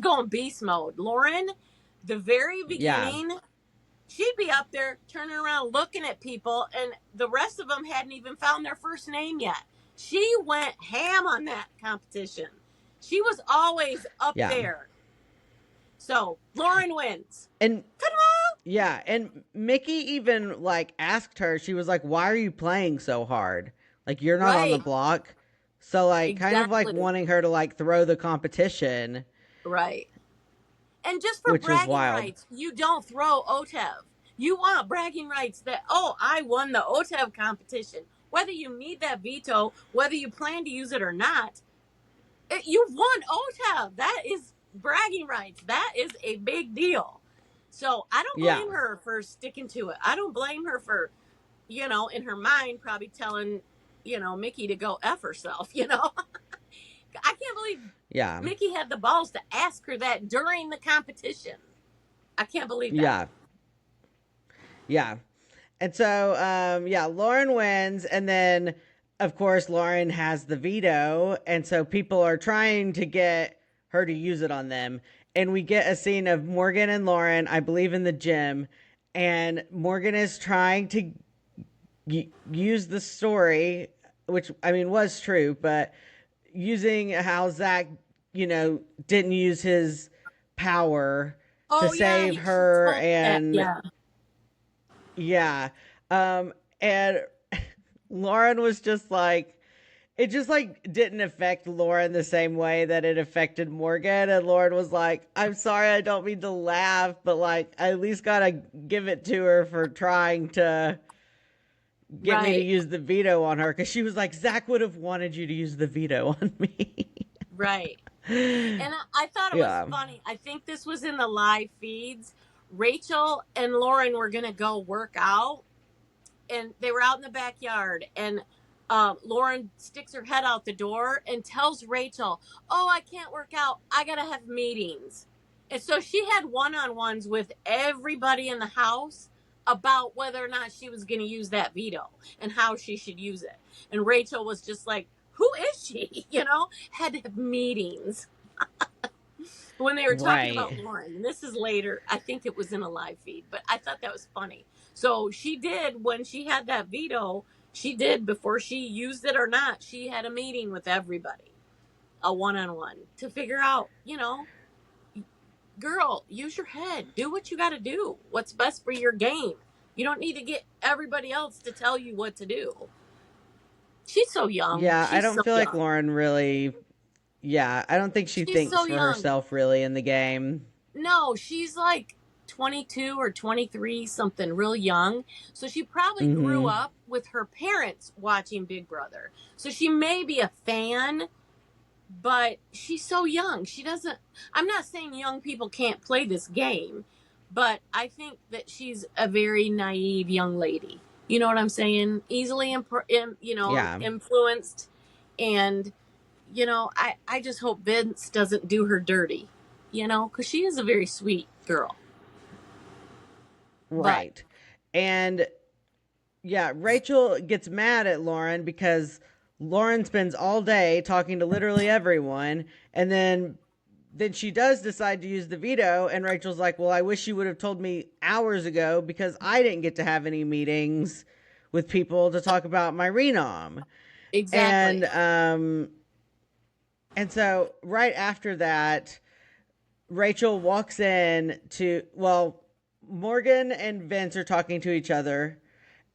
going beast mode. Lauren, the very Yeah. beginning, she'd be up there turning around looking at people, and the rest of them hadn't even found their first name yet. She went ham on that competition. She was always up Yeah. there. So Lauren wins. And yeah, and Mickey even like asked her, she was like, "Why are you playing so hard? Like you're not on the Right. block." So like kind of like Exactly. wanting her to like throw the competition, Right. And just for which is bragging wild. rights, you don't throw OTEV. You want bragging rights that, oh, I won the OTEV competition. Whether you need that veto, whether you plan to use it or not, you won OTEV. That is bragging rights. That is a big deal. So I don't Yeah. blame her for sticking to it. I don't blame her for, in her mind, probably telling, Mickey to go F herself, I can't believe Yeah. Mickey had the balls to ask her that during the competition. I can't believe that. Yeah. Yeah. And so, yeah, Lauren wins. And then, of course, Lauren has the veto. And so people are trying to get her to use it on them. And we get a scene of Morgan and Lauren, I believe, in the gym. And Morgan is trying to use the story, which, I mean, was true, but using how Zach, didn't use his power to Oh yeah, save she her. told me that. And Yeah. yeah. And Lauren was just like, it just like didn't affect Lauren the same way that it affected Morgan. And Lauren was like, I'm sorry, I don't mean to laugh, but like, I at least gotta give it to her for trying to get me to Right. use the veto on her. Cause she was like, Zach would have wanted you to use the veto on me. Right. And I thought it was Yeah. funny. I think this was in the live feeds. Rachel and Lauren were going to go work out, and they were out in the backyard. And Lauren sticks her head out the door and tells Rachel, "Oh, I can't work out. I got to have meetings." And so she had one on ones with everybody in the house about whether or not she was going to use that veto and how she should use it. And Rachel was just like, who is she? Had to have meetings when they were talking about Right. Lauren. And this is later. I think it was in a live feed, but I thought that was funny. So she did, when she had that veto, she did, before she used it or not, she had a meeting with everybody, a one-on-one, to figure out, girl, use your head. Do what you got to do. What's best for your game. You don't need to get everybody else to tell you what to do. She's so young. Yeah. I She's don't so feel like young. Lauren really, yeah, I don't think she She's thinks so for young. herself really in the game. No, she's like 22 or 23, something real young. So she probably grew Mm-hmm. up with her parents watching Big Brother. So she may be a fan, but she's so young. She doesn't, I'm not saying young people can't play this game, but I think that she's a very naive young lady. You know what I'm saying? Easily, Yeah. influenced. And I just hope Vince doesn't do her dirty, because she is a very sweet girl. But Right. And yeah, Rachel gets mad at Lauren because Lauren spends all day talking to literally everyone, and then she does decide to use the veto, and Rachel's like, "Well, I wish you would have told me hours ago because I didn't get to have any meetings with people to talk about my renom." And exactly. so right after that, Rachel walks in to, well, Morgan and Vince are talking to each other.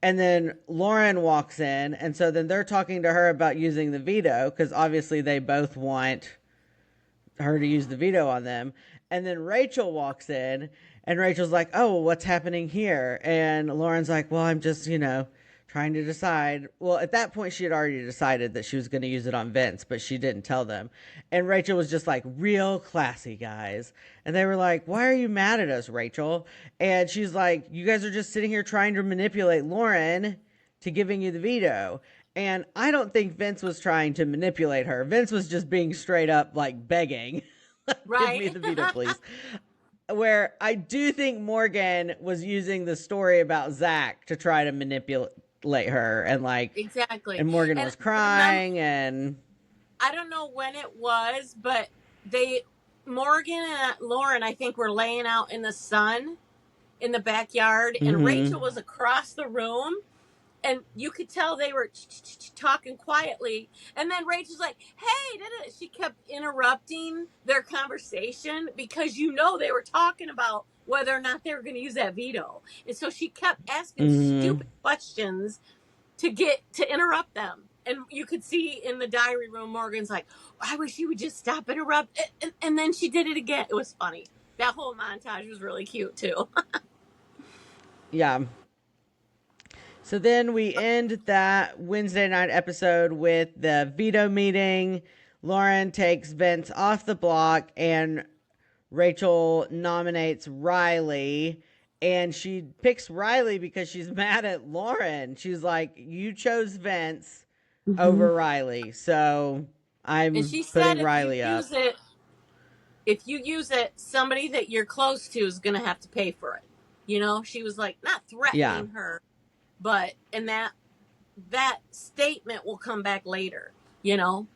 And then Lauren walks in. And so then they're talking to her about using the veto because obviously they both want her to use the veto on them. And then Rachel walks in and Rachel's like, oh, well, what's happening here? And Lauren's like, well, I'm just, trying to decide. Well, at that point, she had already decided that she was going to use it on Vince, but she didn't tell them. And Rachel was just like, real classy, guys. And they were like, why are you mad at us, Rachel? And she's like, you guys are just sitting here trying to manipulate Lauren to giving you the veto. And I don't think Vince was trying to manipulate her. Vince was just being straight up like begging, give me Right. the veto, please. Where I do think Morgan was using the story about Zach to try to manipulate her, and like, Exactly. and Morgan And was remember, crying. And I don't know when it was, but they, Morgan and Lauren, I think, were laying out in the sun in the backyard, and Rachel mm-hmm. was across the room, and you could tell they were talking quietly. And then Rachel's like, hey, she kept interrupting their conversation because they were talking about whether or not they were going to use that veto. And so she kept asking Mm-hmm. stupid questions to interrupt them. And you could see in the diary room, Morgan's like, I wish you would just stop interrupt. And then she did it again. It was funny. That whole montage was really cute too. Yeah. So then we end that Wednesday night episode with the veto meeting. Lauren takes Vince off the block, and Rachel nominates Riley. And she picks Riley because she's mad at Lauren. She's like, you chose Vince Mm-hmm. over Riley. So And I'm she said putting Riley up. if you use it, somebody that you're close to is going to have to pay for it. You know, she was like not Yeah. threatening her, but and that statement will come back later. You know,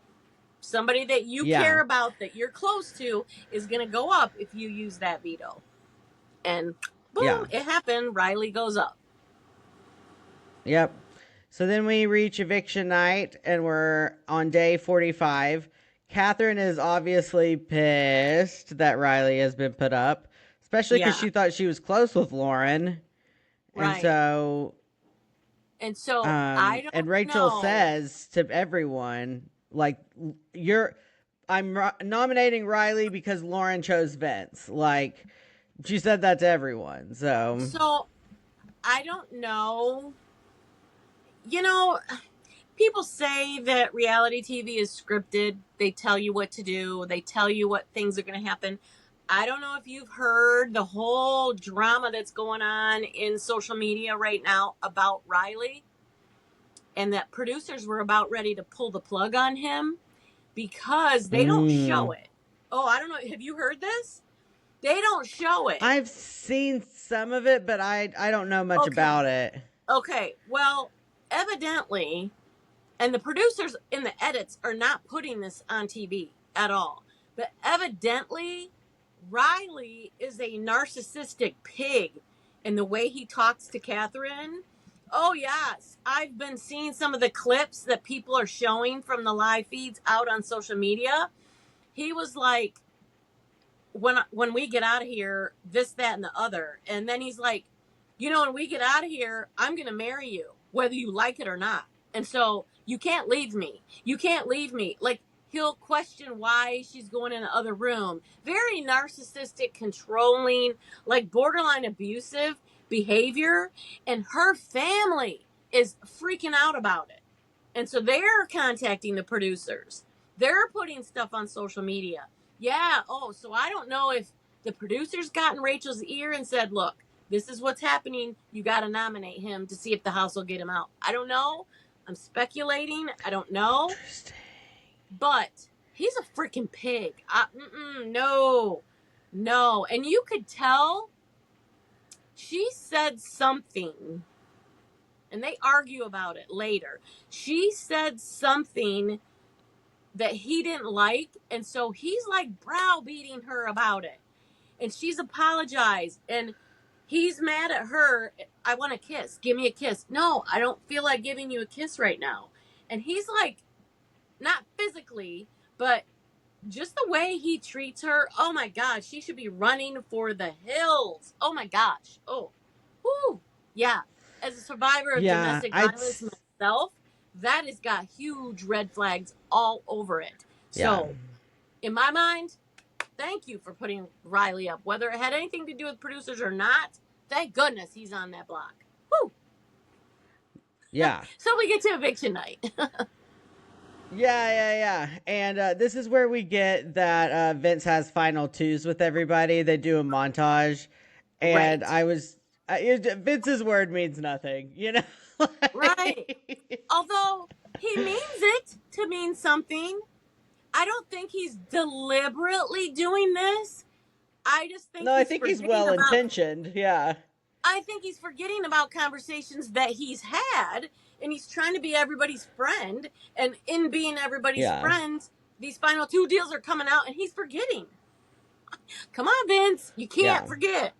somebody that you Yeah. care about that you're close to is going to go up if you use that veto. And boom, Yeah. it happened. Riley goes up. Yep. So then we reach eviction night and we're on day 45. Catherine is obviously pissed that Riley has been put up, especially because Yeah, she thought she was close with Lauren. And right. so, And so I and don't Rachel know. says to everyone, like, I'm nominating Riley because Lauren chose Vince. Like, she said that to everyone. So, So I don't know. You know, people say that reality TV is scripted. They tell you what to do, they tell you what things are going to happen. I don't know if you've heard the whole drama that's going on in social media right now about Riley, and that producers were about ready to pull the plug on him because they don't show mm, it. Oh, I don't know. Have you heard this? They don't show it. I've seen some of it, but I don't know much Okay. about it. Okay. Well, evidently, and the producers in the edits are not putting this on TV at all. But evidently, Riley is a narcissistic pig in the way he talks to Catherine. Oh, yes. I've been seeing some of the clips that people are showing from the live feeds out on social media. He was like, when we get out of here, this, that, and the other. And then he's like, you know, when we get out of here, I'm going to marry you, whether you like it or not. And so you can't leave me. You can't leave me. Like, he'll question why she's going in the other room. Very narcissistic, controlling, like borderline abusive behavior. And her family is freaking out about it. And so they're contacting the producers. They're putting stuff on social media. Yeah. Oh, so I don't know if the producers got in Rachel's ear and said, look, this is what's happening. You got to nominate him to see if the house will get him out. I don't know. I'm speculating. I don't know. Interesting. But he's a freaking pig. No. No. And you could tell she said something, and they argue about it later. She said something that he didn't like, and so he's like browbeating her about it, and she's apologized, and he's mad at her. I want a kiss. Give me a kiss. No, I don't feel like giving you a kiss right now. And he's like, not physically, but just the way he treats her. Oh my God, she should be running for the hills. Oh my gosh. Oh, whoo, yeah. As a survivor of Yeah, domestic violence myself, that has got huge red flags all over it. yeah. So, in my mind, thank you for putting Riley up. Whether it had anything to do with producers or not, thank goodness he's on that block. Woo! Yeah. So we get to eviction night. Yeah. And this is where we get that Vince has final twos with everybody. They do a montage. And Right. I was. Vince's word means nothing, you know? Right. Although he means it to mean something. I don't think he's deliberately doing this. I just think No, I he's think he's forgetting well about intentioned. Yeah. I think he's forgetting about conversations that he's had, and he's trying to be everybody's friend, and in being everybody's Yeah. friend, these final two deals are coming out and he's forgetting. Come on, Vince, you can't forget.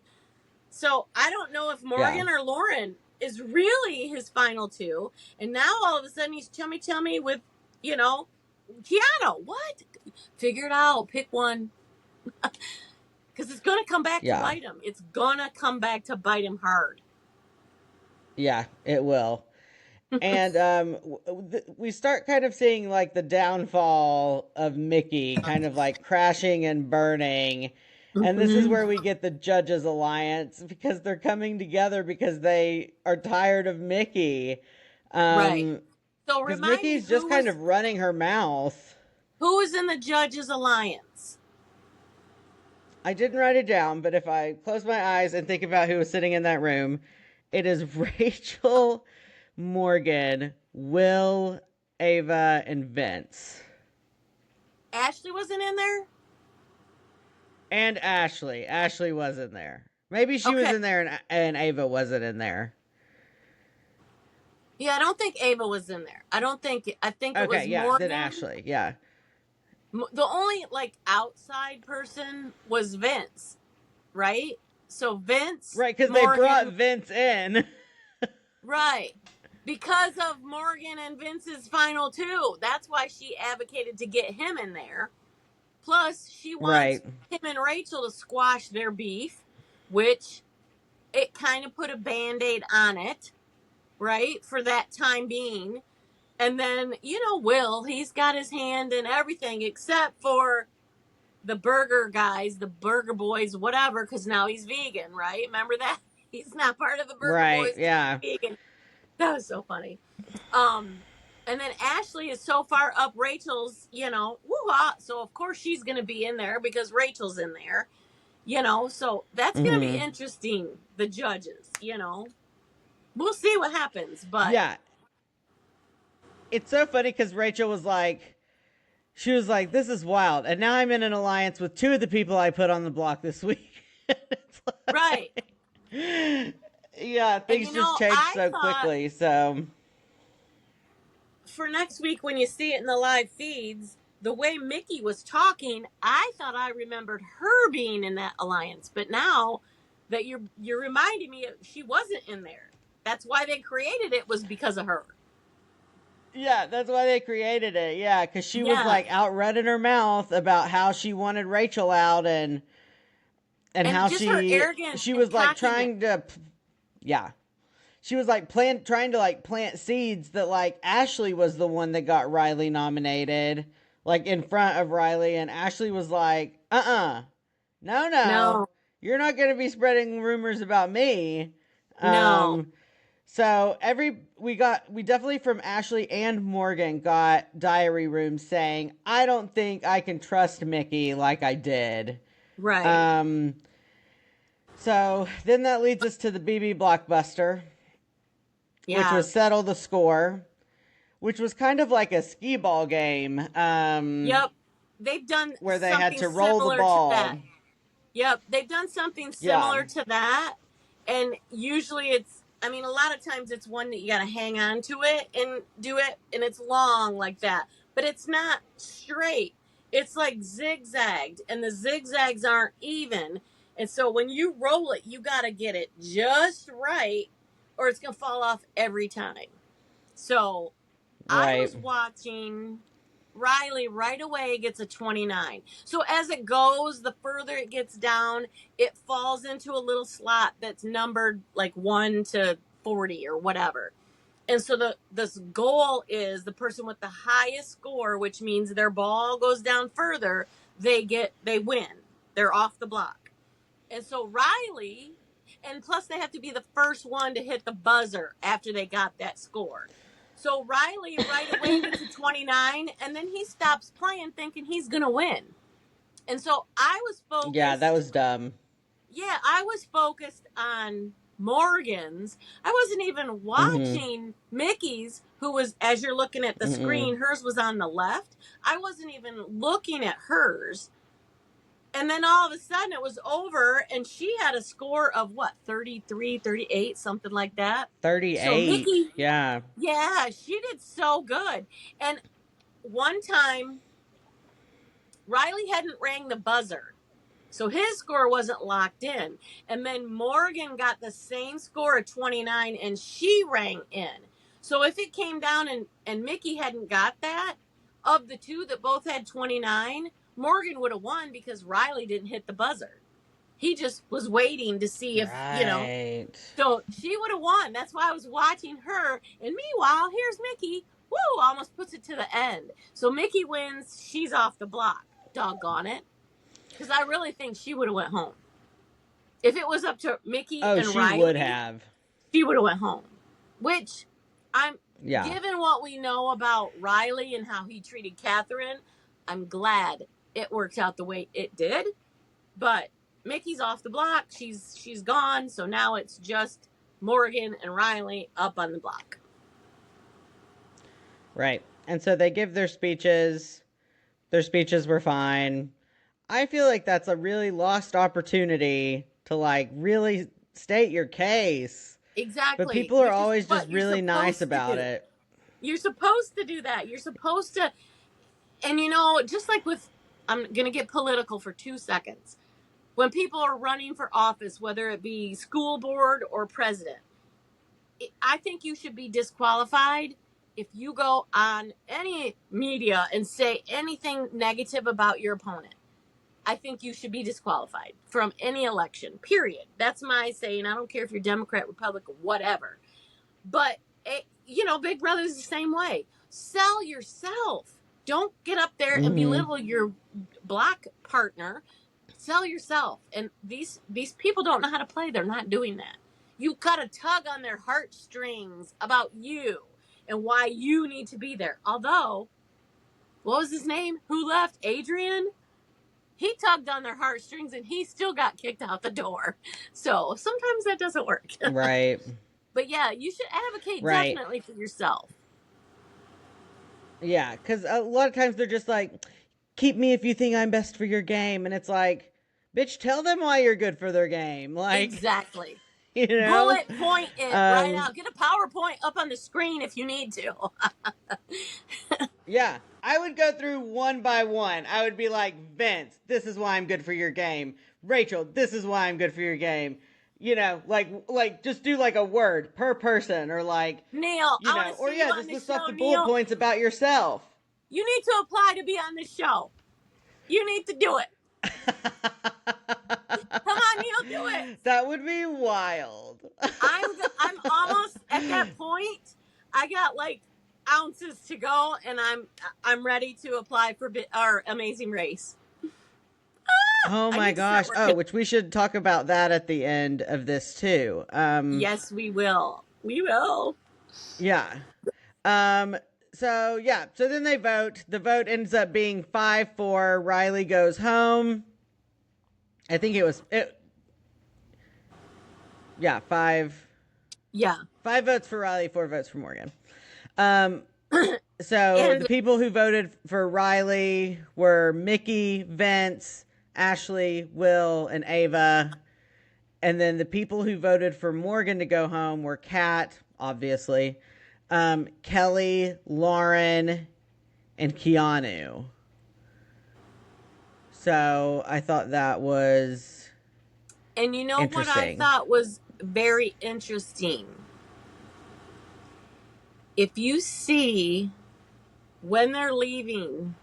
So I don't know if Morgan or Lauren is really his final two, and now all of a sudden he's chummy with, you know, Keanu. What? Figure it out. Pick one. Because it's going to come back to bite him. It's going to come back to bite him hard. Yeah, it will. And we start kind of seeing like the downfall of Mickey, kind of like crashing and burning. And this is where we get the Judges Alliance because they're coming together because they are tired of Mickey. Right. So Because remind me, Mickey's just kind of running her mouth. Who is in the Judges Alliance? I didn't write it down, but if I close my eyes and think about who was sitting in that room, it is Rachel, Morgan, Will, Ava, and Vince. Ashley wasn't in there? And Ashley was in there. Maybe she was Okay. in there and Ava wasn't in there. Yeah, I don't think Ava was in there. I think it Okay, was yeah, then Morgan. Ashley, yeah. The only like outside person was Vince, right? So Vince, Right, because they brought Morgan, Vince in. right. Because of Morgan and Vince's final two. That's why she advocated to get him in there. Plus, she wants Right. him and Rachel to squash their beef, which it kind of put a band aid on it, right? For that time being. And then, Will, he's got his hand in everything except for the burger guys, the burger boys, whatever, because now he's vegan, right? Remember that? He's not part of the burger Right, boys because yeah. he's vegan. That was so funny. Um, and then Ashley is so far up Rachel's, woo-ha, so of course she's going to be in there because Rachel's in there, so that's going to be Mm-hmm. interesting, the judges. We'll see what happens, but Yeah. It's so funny because Rachel was like, she was like, this is wild. And now I'm in an alliance with two of the people I put on the block this week. It's right. like, yeah, And things just changed I so thought quickly. So, for next week when you see it in the live feeds, the way Mickey was talking, I thought I remembered her being in that alliance, but now that you're reminding me she wasn't in there. That's why they created it, was because of her. yeah, that's why they created it. Yeah, because she was Yeah. like out running her mouth about how she wanted Rachel out and And how just her arrogance she and was like cockiness. trying to, yeah, she was like trying to like plant seeds that like Ashley was the one that got Riley nominated, like in front of Riley, and Ashley was like, no, No, you're not going to be spreading rumors about me. no. Um, so we definitely from Ashley and Morgan got diary rooms saying, I don't think I can trust Mickey like I did. Right. Um, so then that leads us to the BB blockbuster, which Yeah. was settle the score, which was kind of like a skee ball game, Yep. They've done where they had something to roll the similar to that. ball. Yep, they've done something Yeah, similar to that. And usually a lot of times it's one that you got to hang on to it and do it, and it's long like that. But it's not straight. It's like zigzagged, and the zigzags aren't even. And so when you roll it, you got to get it just right, or it's going to fall off every time. So I right, was watching Riley right away gets a 29. So as it goes, the further it gets down, it falls into a little slot that's numbered like 1 to 40 or whatever. And so this goal is the person with the highest score, which means their ball goes down further, they win. They're off the block. And so Riley, and plus they have to be the first one to hit the buzzer after they got that score. So Riley right away gets a 29, and then he stops playing thinking he's going to win. And so I was yeah, that focused. was dumb. Yeah, I was focused on Morgan's. I wasn't even Mm-hmm. watching Mickey's, who was, as you're looking at the Mm-mm. screen, hers was on the left. I wasn't even looking at hers. And then all of a sudden it was over, and she had a score of what, 33, 38, something like that. So 38. Mickey, Yeah. yeah, she did so good. And one time, Riley hadn't rang the buzzer. So his score wasn't locked in. And then Morgan got the same score of 29, and she rang in. So if it came down and Mickey hadn't got that, of the two that both had 29, Morgan would have won because Riley didn't hit the buzzer. He just was waiting to see if. Right. So she would have won. That's why I was watching her. And meanwhile, here's Mickey. Woo! Almost puts it to the end. So Mickey wins. She's off the block. Doggone it. Because I really think she would have went home. If it was up to Mickey Oh, and she would Riley, have. she would have went home. Which I'm Yeah. given what we know about Riley and how he treated Catherine, I'm glad it worked out the way it did. But Mickey's off the block. She's gone. So now it's just Morgan and Riley up on the block. Right. And so they give their speeches. Their speeches were fine. I feel like that's a really lost opportunity to like really state your case. But Exactly. people are Which is always just what you're really nice supposed to about do. it. You're supposed to do that. You're supposed to, and just like with, I'm going to get political for 2 seconds. When people are running for office, whether it be school board or president, I think you should be disqualified if you go on any media and say anything negative about your opponent. I think you should be disqualified from any election, period. That's my saying. I don't care if you're Democrat, Republican, whatever. But, Big Brother's the same way. Sell yourself. Don't get up there and Mm-hmm. belittle your black partner. Sell yourself. And these people don't know how to play. They're not doing that. You got to tug on their heartstrings about you and why you need to be there. Although, what was his name? Who left? Adrian? He tugged on their heartstrings and he still got kicked out the door. So sometimes that doesn't work. Right. But yeah, you should advocate Right. definitely for yourself. Yeah, because a lot of times they're just like, keep me if you think I'm best for your game. And it's like, bitch, tell them why you're good for their game. Like, Exactly. you know? Bullet point it right Um, out. Get a PowerPoint up on the screen if you need to. yeah, I would go through one by one. I would be like, Vince, this is why I'm good for your game. Rachel, this is why I'm good for your game. Like just do like a word per person, or like, Neil, I want to or see you yeah, on just the list off show, the bullet Neil. points about yourself. You need to apply to be on the show. You need to do it. Come on, Neil, do it. That would be wild. I'm almost at that point. I got like ounces to go, and I'm ready to apply for our Amazing Race. Oh I my need to start gosh. Oh, working. which we should talk about that at the end of this too. Yes, we will. We will. Yeah. So yeah, so then they vote. The vote ends up being 5-4. Riley goes home. I think yeah, five Yeah. 5 votes for Riley, 4 votes for Morgan. So the And people who voted for Riley were Mickey, Vince, Ashley, Will, and Ava. And then the people who voted for Morgan to go home were Kat, obviously, Kelly, Lauren, and Keanu. So I thought that was what I interesting. thought was very interesting? If you see when they're leaving,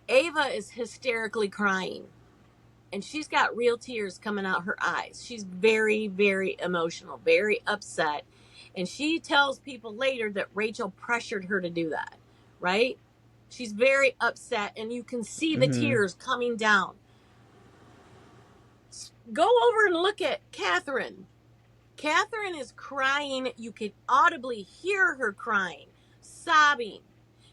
Ava is hysterically crying. And she's got real tears coming out her eyes. She's very, very emotional, very upset. And she tells people later that Rachel pressured her to do that, right? She's very upset, and you can see the Mm-hmm. tears coming down. Go over and look at Catherine. Catherine is crying. You can audibly hear her crying, sobbing.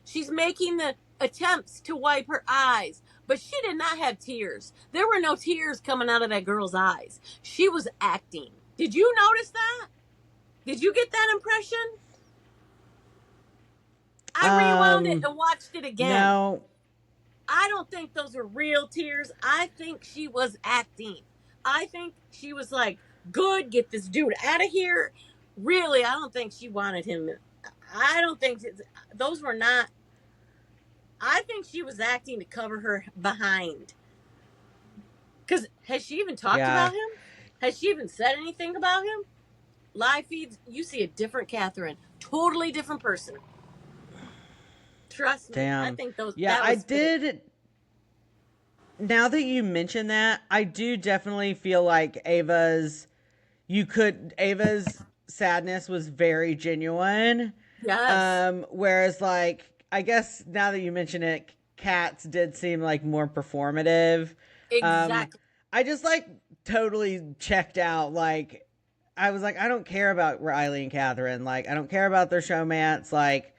She's making the attempts to wipe her eyes, but she did not have tears. There were no tears coming out of that girl's eyes. She was acting. Did you notice that? Did you get that impression? I rewound it and watched it again. No. I don't think those were real tears. I think she was acting. I think she was like, good, get this dude out of here. Really, I don't think she wanted him. I don't think those were not. I think she was acting to cover her behind. Because has she even talked about him? Has she even said anything about him? Live feeds, you see a different Catherine. Totally different person. Trust me. Damn. I think those. Yeah, that I was did. fake. Now that you mention that, I do definitely feel like Ava's sadness was very genuine. Yes. Whereas like, I guess now that you mention it, Kat's did seem like more performative. Exactly. I just like totally checked out. Like, I was like, I don't care about Riley and Catherine. Like, I don't care about their showmance. Like,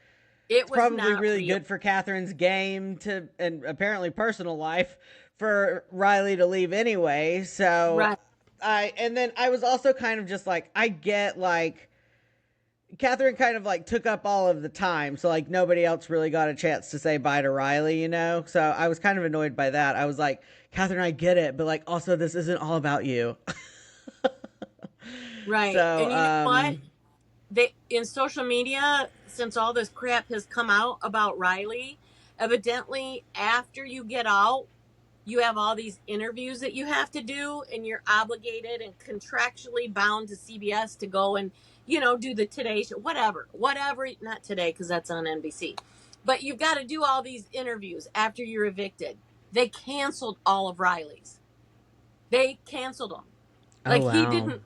It it's was probably not really real. good for Catherine's game and apparently personal life for Riley to leave anyway. So Right. and then I was also kind of just like, I get like, Catherine kind of like took up all of the time, so like nobody else really got a chance to say bye to Riley, you know? So I was kind of annoyed by that. I was like, Catherine, I get it, but like also this isn't all about you. Right. So, And you know what? They in social media, since all this crap has come out about Riley, evidently after you get out, you have all these interviews that you have to do, and you're obligated and contractually bound to CBS to go and, do the Today Show, whatever, not today because that's on NBC. But you've got to do all these interviews after you're evicted. They canceled all of Riley's. They canceled them. oh Like he wow. didn't.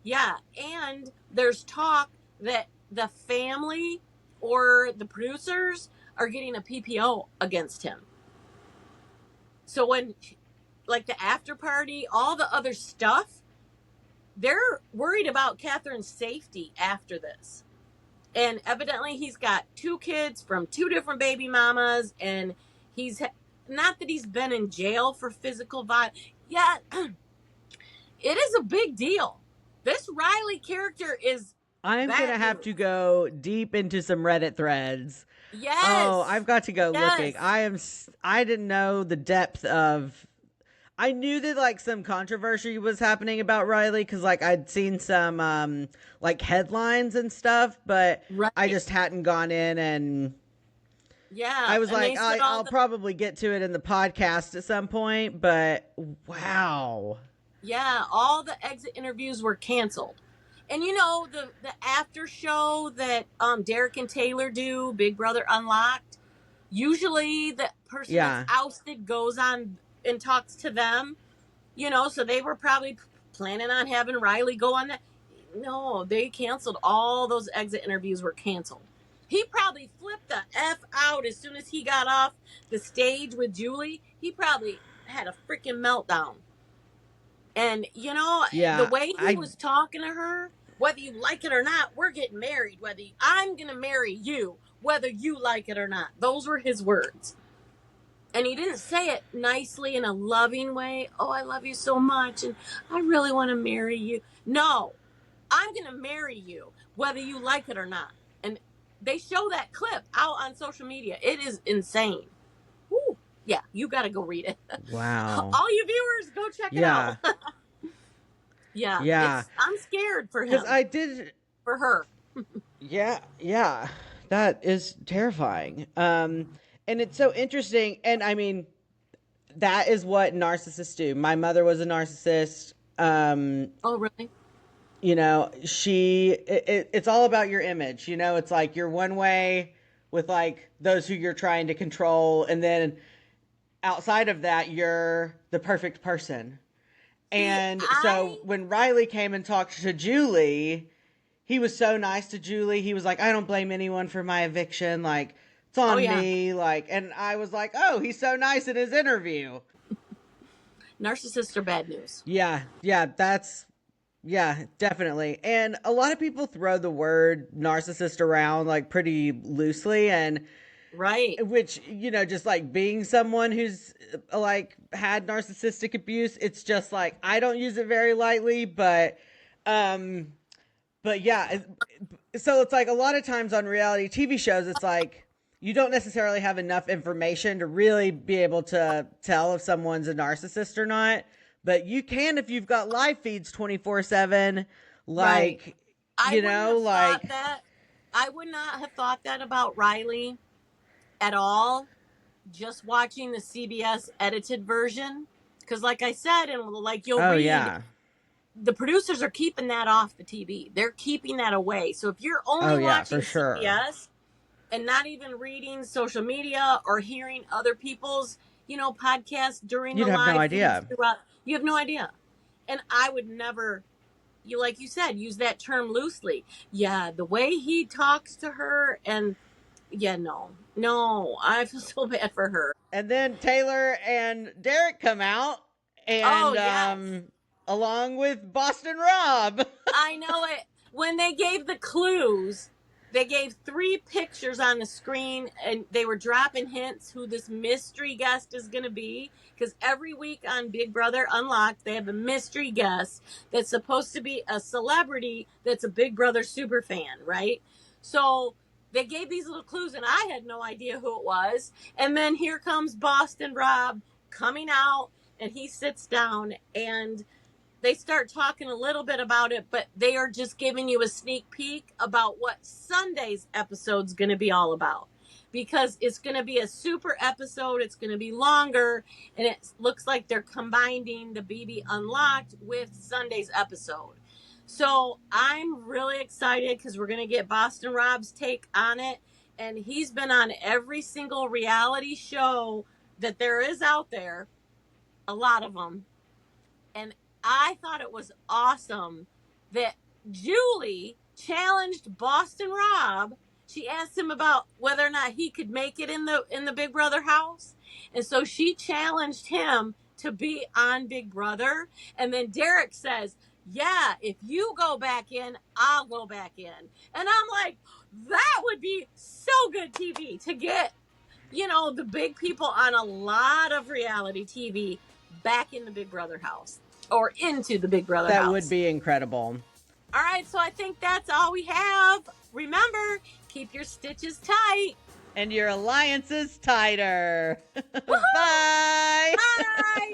Yeah, and there's talk that the family or the producers are getting a PPO against him. So when, like the after party, all the other stuff, they're worried about Catherine's safety after this. And evidently he's got 2 kids from 2 different baby mamas, and he's not that he's been in jail for physical violence. Yeah, it is a big deal. This Riley character is I'm going to bad have news. to go deep into some Reddit threads. Oh, Yes. I've got to go looking. Yes. I didn't know the depth of. I knew that like some controversy was happening about Riley because like I'd seen some like headlines and stuff, but I Right. just hadn't gone in and Yeah. I was And they like, said all I'll the probably get to it in the podcast at some point, but wow. all the exit interviews were canceled. And the after show that Derek and Taylor do, Big Brother Unlocked, usually the person that's Yeah. ousted goes on and talks to them, so they were probably planning on having Riley go on that. No, they canceled all those exit interviews were canceled. He probably flipped the F out as soon as he got off the stage with Julie. He probably had a freaking meltdown. And the Yeah. way he I was talking to her, whether you like it or not, we're getting married. I'm gonna marry you, whether you like it or not. Those were his words. And he didn't say it nicely in a loving way. Oh, I love you so much, and I really want to marry you. No, I'm gonna marry you, whether you like it or not. And they show that clip out on social media. It is insane. Woo. Yeah, you got to go read it. wow. All you viewers, go check it Yeah. out. Yeah, Yeah. I'm scared for Cuz him, I did for her. yeah, yeah. That is terrifying. And it's so interesting and I mean that is what narcissists do. My mother was a narcissist. Oh, really? It's all about your image. It's like you're one way with like those who you're trying to control, and then outside of that, you're the perfect person. See, And so when Riley came and talked to Julie, he was so nice to Julie. He was like, I don't blame anyone for my eviction. Like, it's oh on yeah, me. Like, and I was like, oh, he's so nice in his interview. narcissists are bad news. Yeah, yeah, definitely. And a lot of people throw the word narcissist around like pretty loosely and Right. which, just like being someone who's like had narcissistic abuse, it's just like I don't use it very lightly, um but yeah, so it's like a lot of times on reality TV shows it's like you don't necessarily have enough information to really be able to tell if someone's a narcissist or not. But you can if you've got live feeds 24/7. Right. Like, I wouldn't have thought like, that. I would not have thought that about Riley at all. Just watching the CBS edited version, because like I said, and like you'll oh, read, yeah. the producers are keeping that off the TV. They're keeping that away. So if you're Oh, only yeah, for watching sure. CBS and not even reading social media or hearing other people's, podcasts during the You'd have no live feeds idea. throughout, you have no idea. And I would never, like you said, use that term loosely. Yeah, the way he talks to her, and yeah, no, I feel so bad for her. And then Taylor and Derek come out, Oh and yes, along with Boston Rob. I know it. When they gave the clues they gave 3 pictures on the screen, and they were dropping hints who this mystery guest is going to be, because every week on Big Brother Unlocked they have a mystery guest that's supposed to be a celebrity that's a Big Brother super fan, right? So they gave these little clues and I had no idea who it was. And then here comes Boston Rob coming out, and he sits down and they start talking a little bit about it, but they are just giving you a sneak peek about what Sunday's episode's going to be all about, because it's going to be a super episode. It's going to be longer, and it looks like they're combining the BB Unlocked with Sunday's episode. So I'm really excited because we're going to get Boston Rob's take on it, and he's been on every single reality show that there is out there, a lot of them. And I thought it was awesome that Julie challenged Boston Rob. She asked him about whether or not he could make it in the Big Brother house. And so she challenged him to be on Big Brother. And then Derek says, yeah, if you go back in, I'll go back in. And I'm like, that would be so good TV to get, the big people on a lot of reality TV back in the Big Brother house, or into the Big Brother house. That would be incredible. All right, so I think that's all we have. Remember, keep your stitches tight. And your alliances tighter. Bye. Bye.